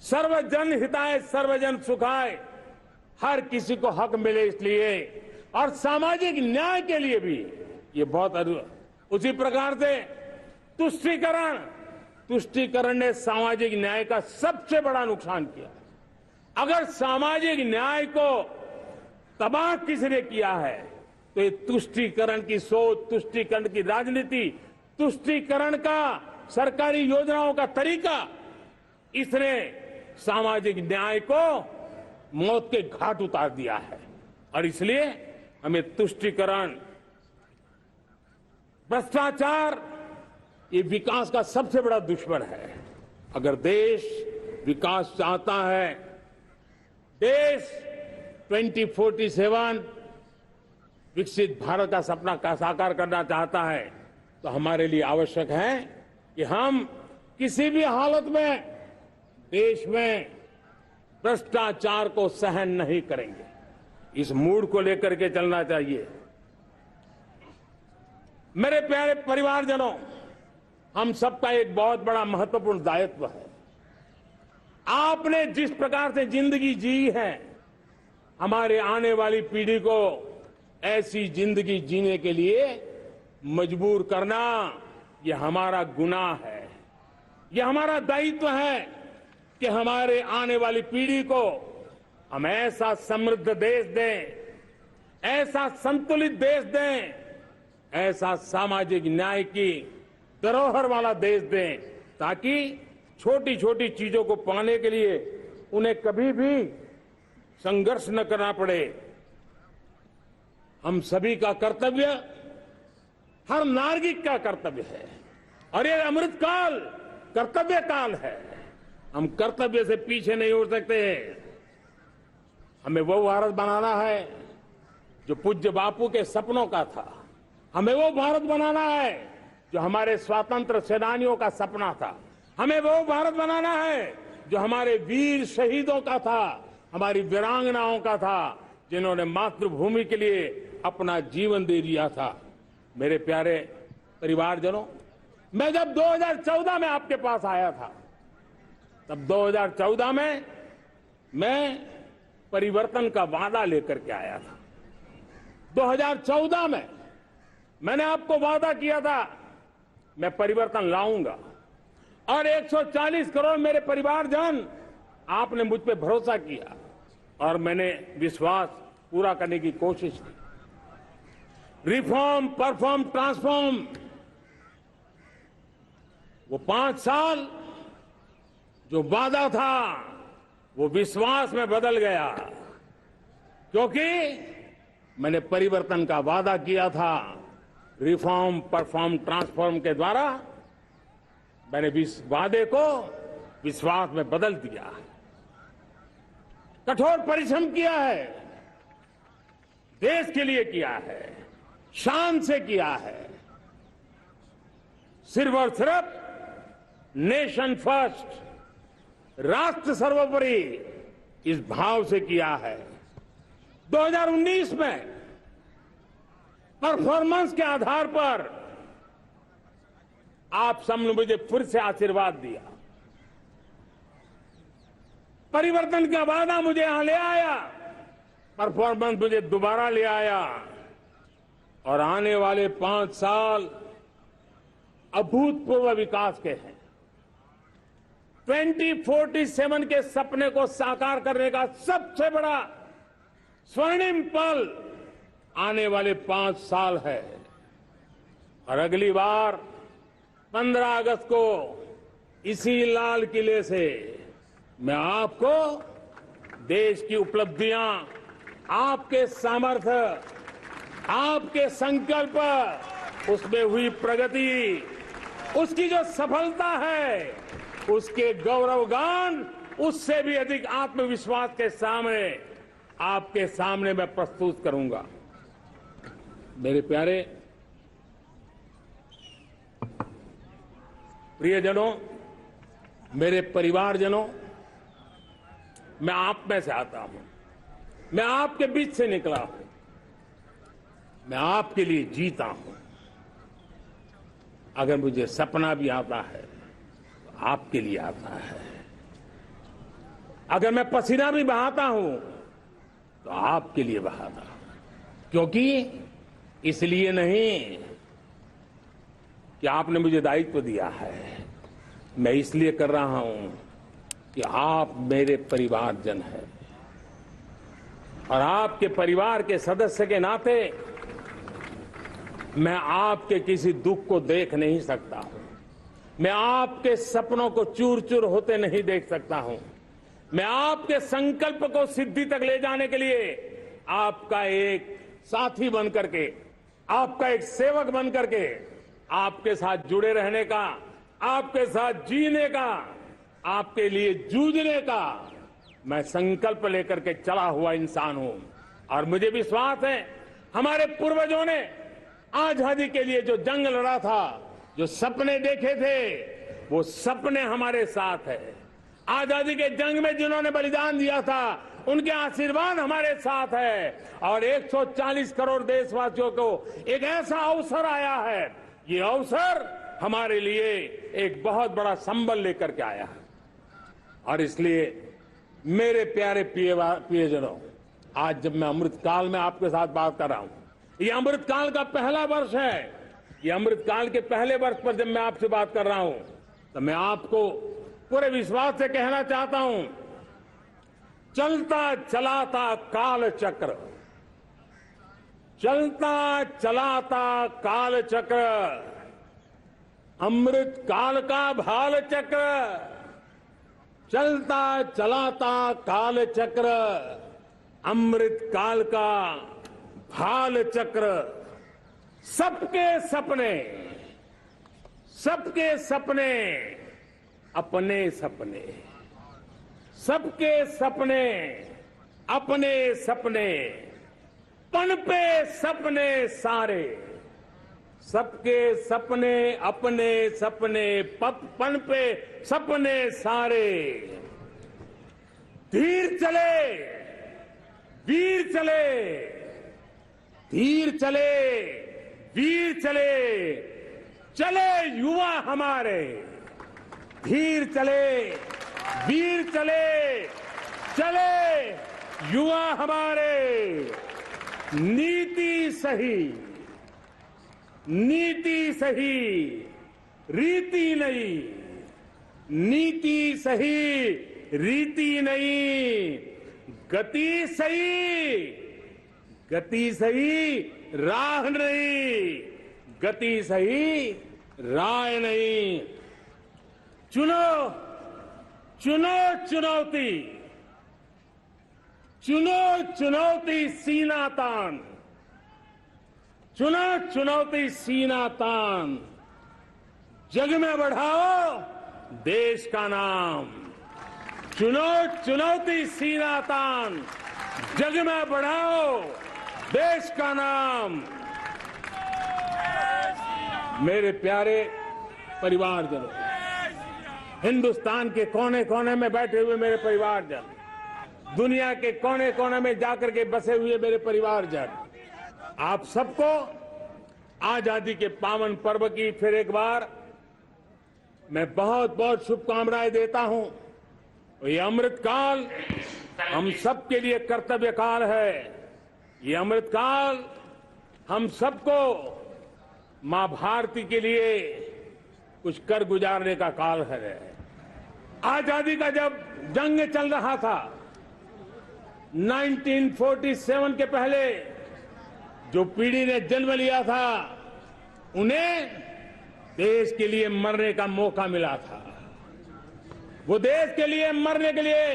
सर्वजन हिताय सर्वजन सुखाय, हर किसी को हक मिले इसलिए, और सामाजिक न्याय के लिए भी ये बहुत। उसी प्रकार से तुष्टीकरण ने सामाजिक न्याय का सबसे बड़ा नुकसान किया। अगर सामाजिक न्याय को तबाह किसने किया है तो ये तुष्टीकरण की सोच, तुष्टीकरण की राजनीति, तुष्टीकरण का सरकारी योजनाओं का तरीका, इसने सामाजिक न्याय को मौत के घाट उतार दिया है। और इसलिए हमें तुष्टीकरण, भ्रष्टाचार, ये विकास का सबसे बड़ा दुश्मन है। अगर देश विकास चाहता है, देश 2047 विकसित भारत का सपना का साकार करना चाहता है, तो हमारे लिए आवश्यक है कि हम किसी भी हालत में देश में भ्रष्टाचार को सहन नहीं करेंगे। इस मूड को लेकर के चलना चाहिए। मेरे प्यारे परिवारजनों, हम सबका एक बहुत बड़ा महत्वपूर्ण दायित्व है। आपने जिस प्रकार से जिंदगी जी है, हमारे आने वाली पीढ़ी को ऐसी जिंदगी जीने के लिए मजबूर करना, यह हमारा गुनाह है। यह हमारा दायित्व है कि हमारे आने वाली पीढ़ी को हम ऐसा समृद्ध देश दें, ऐसा संतुलित देश दें, ऐसा सामाजिक न्याय की धरोहर वाला देश दें, ताकि छोटी छोटी चीजों को पाने के लिए उन्हें कभी भी संघर्ष न करना पड़े। हम सभी का कर्तव्य, हर नागरिक का कर्तव्य है, और ये अमृत काल कर्तव्य काल है। हम कर्तव्य से पीछे नहीं उठ सकते। हमें वो भारत बनाना है जो पूज्य बापू के सपनों का था। हमें वो भारत बनाना है जो हमारे स्वतंत्र सेनानियों का सपना था। हमें वो भारत बनाना है जो हमारे वीर शहीदों का था, हमारी वीरांगनाओं का था, जिन्होंने मातृभूमि के लिए अपना जीवन दे दिया था। मेरे प्यारे परिवारजनों, मैं जब 2014 में आपके पास आया था, तब 2014 में मैं परिवर्तन का वादा लेकर के आया था। 2014 में मैंने आपको वादा किया था, मैं परिवर्तन लाऊंगा, और 140 करोड़ मेरे परिवारजन, आपने मुझ पे भरोसा किया और मैंने विश्वास पूरा करने की कोशिश की। रिफॉर्म, परफॉर्म, ट्रांसफॉर्म, वो 5 साल जो वादा था वो विश्वास में बदल गया, क्योंकि मैंने परिवर्तन का वादा किया था। रिफॉर्म, परफॉर्म, ट्रांसफॉर्म के द्वारा मैंने इस वादे को विश्वास में बदल दिया। कठोर परिश्रम किया है, देश के लिए किया है, शान से किया है, सिर्फ और सिर्फ नेशन फर्स्ट, राष्ट्र सर्वोपरि, इस भाव से किया है। 2019 में परफॉर्मेंस के आधार पर आप सबने मुझे फिर से आशीर्वाद दिया। परिवर्तन का वादा मुझे यहां ले आया, परफॉर्मेंस मुझे दोबारा ले आया, और आने वाले 5 साल अभूतपूर्व विकास के हैं। 2047 के सपने को साकार करने का सबसे बड़ा स्वर्णिम पल आने वाले 5 साल है। और अगली बार 15 अगस्त को इसी लाल किले से मैं आपको देश की उपलब्धियां, आपके सामर्थ्य, आपके संकल्प, उसमें हुई प्रगति, उसकी जो सफलता है, उसके गौरवगान, उससे भी अधिक आत्मविश्वास के सामने, आपके सामने मैं प्रस्तुत करूंगा। मेरे प्यारे प्रियजनों, मेरे परिवारजनों, मैं आप में से आता हूं, मैं आपके बीच से निकला हूं, मैं आपके लिए जीता हूं। अगर मुझे सपना भी आता है तो आपके लिए आता है। अगर मैं पसीना भी बहाता हूं तो आपके लिए बहाता हूं, क्योंकि इसलिए नहीं कि आपने मुझे दायित्व दिया है, मैं इसलिए कर रहा हूं कि आप मेरे परिवारजन हैं, और आपके परिवार के सदस्य के नाते मैं आपके किसी दुख को देख नहीं सकता हूं, मैं आपके सपनों को चूर चूर होते नहीं देख सकता हूं, मैं आपके संकल्प को सिद्धि तक ले जाने के लिए आपका एक साथी बन करके, आपका एक सेवक बन करके, आपके साथ जुड़े रहने का, आपके साथ जीने का, आपके लिए जूझने का मैं संकल्प लेकर के चला हुआ इंसान हूं। और मुझे विश्वास है, हमारे पूर्वजों ने आजादी के लिए जो जंग लड़ा था, जो सपने देखे थे, वो सपने हमारे साथ है। आजादी के जंग में जिन्होंने बलिदान दिया था, उनके आशीर्वाद हमारे साथ है और 140 करोड़ देशवासियों को एक ऐसा अवसर आया है। ये अवसर हमारे लिए एक बहुत बड़ा संबल लेकर के आया है और इसलिए मेरे प्यारे प्रियजनों, आज जब मैं अमृतकाल में आपके साथ बात कर रहा हूं, ये अमृतकाल का पहला वर्ष है। ये अमृतकाल के पहले वर्ष पर जब मैं आपसे बात कर रहा हूं तो मैं आपको पूरे विश्वास से कहना चाहता हूं, चलता चलाता काल चक्र, चलता चलाता काल चक्र, अमृत काल का भाल चक्र, चलता चलाता काल चक्र, अमृत काल का भाल चक्र, सबके सपने, सबके सपने, अपने सपने, सबके सपने, अपने सपने, पनपे सपने सारे, सबके सपने, अपने सपने, पनपे सपने सारे, धीर चले, वीर चले, धीर चले, वीर चले, चले युवा हमारे, धीर चले, वीर चले, चले युवा हमारे, नीति सही, नीति सही, रीति नहीं, नीति सही, रीति नहीं, गति सही, गति सही, राह नहीं, गति सही, राह नहीं। चुनो, चुनो चुनौती, चुनो चुनौती सीना तान, चुनो चुनौती सीना तान, जग में बढ़ाओ देश का नाम, चुनो चुनौती सीना तान, जग में बढ़ाओ देश का नाम। मेरे प्यारे परिवारजनों, हिंदुस्तान के कोने कोने में बैठे हुए मेरे परिवारजन, दुनिया के कोने कोने में जाकर के बसे हुए मेरे परिवारजन, आप सबको आजादी के पावन पर्व की फिर एक बार मैं बहुत बहुत शुभकामनाएं देता हूं। ये अमृतकाल हम सबके लिए कर्तव्य काल है। ये अमृतकाल हम सबको मां भारती के लिए कुछ कर गुजारने का काल है। आजादी का जब जंग चल रहा था 1947 के पहले जो पीढ़ी ने जन्म लिया था उन्हें देश के लिए मरने का मौका मिला था। वो देश के लिए मरने के लिए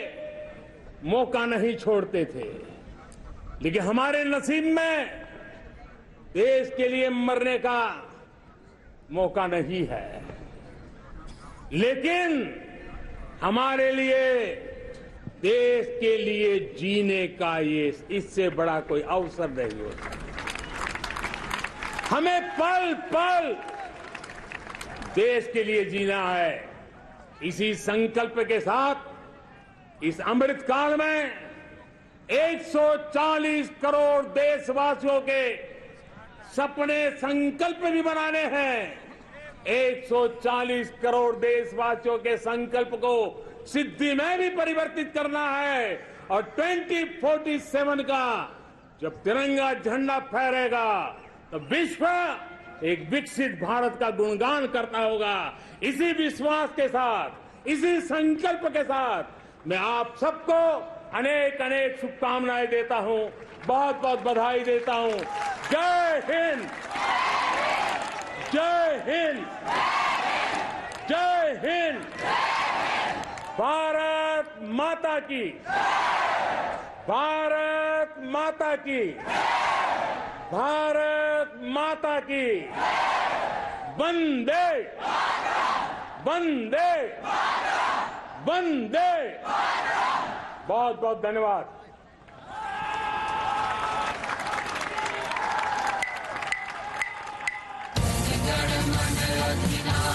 मौका नहीं छोड़ते थे, लेकिन हमारे नसीब में देश के लिए मरने का मौका नहीं है। लेकिन हमारे लिए देश के लिए जीने का ये इससे बड़ा कोई अवसर नहीं होता। हमें पल पल देश के लिए जीना है। इसी संकल्प के साथ इस अमृतकाल में 140 करोड़ देशवासियों के सपने संकल्प भी बनाने हैं। 140 करोड़ देशवासियों के संकल्प को सिद्धि में भी परिवर्तित करना है और 2047 का जब तिरंगा झंडा फहरेगा तो विश्व एक विकसित भारत का गुणगान करता होगा। इसी विश्वास के साथ, इसी संकल्प के साथ मैं आप सबको अनेक अनेक शुभकामनाएं देता हूं, बहुत बहुत बधाई देता हूं। जय हिंद, जय हिंद, जय हिंद। भारत माता की, भारत माता की, भारत माता की। वंदे, वंदे, वंदे। बहुत बहुत धन्यवाद। जगड़ मंडल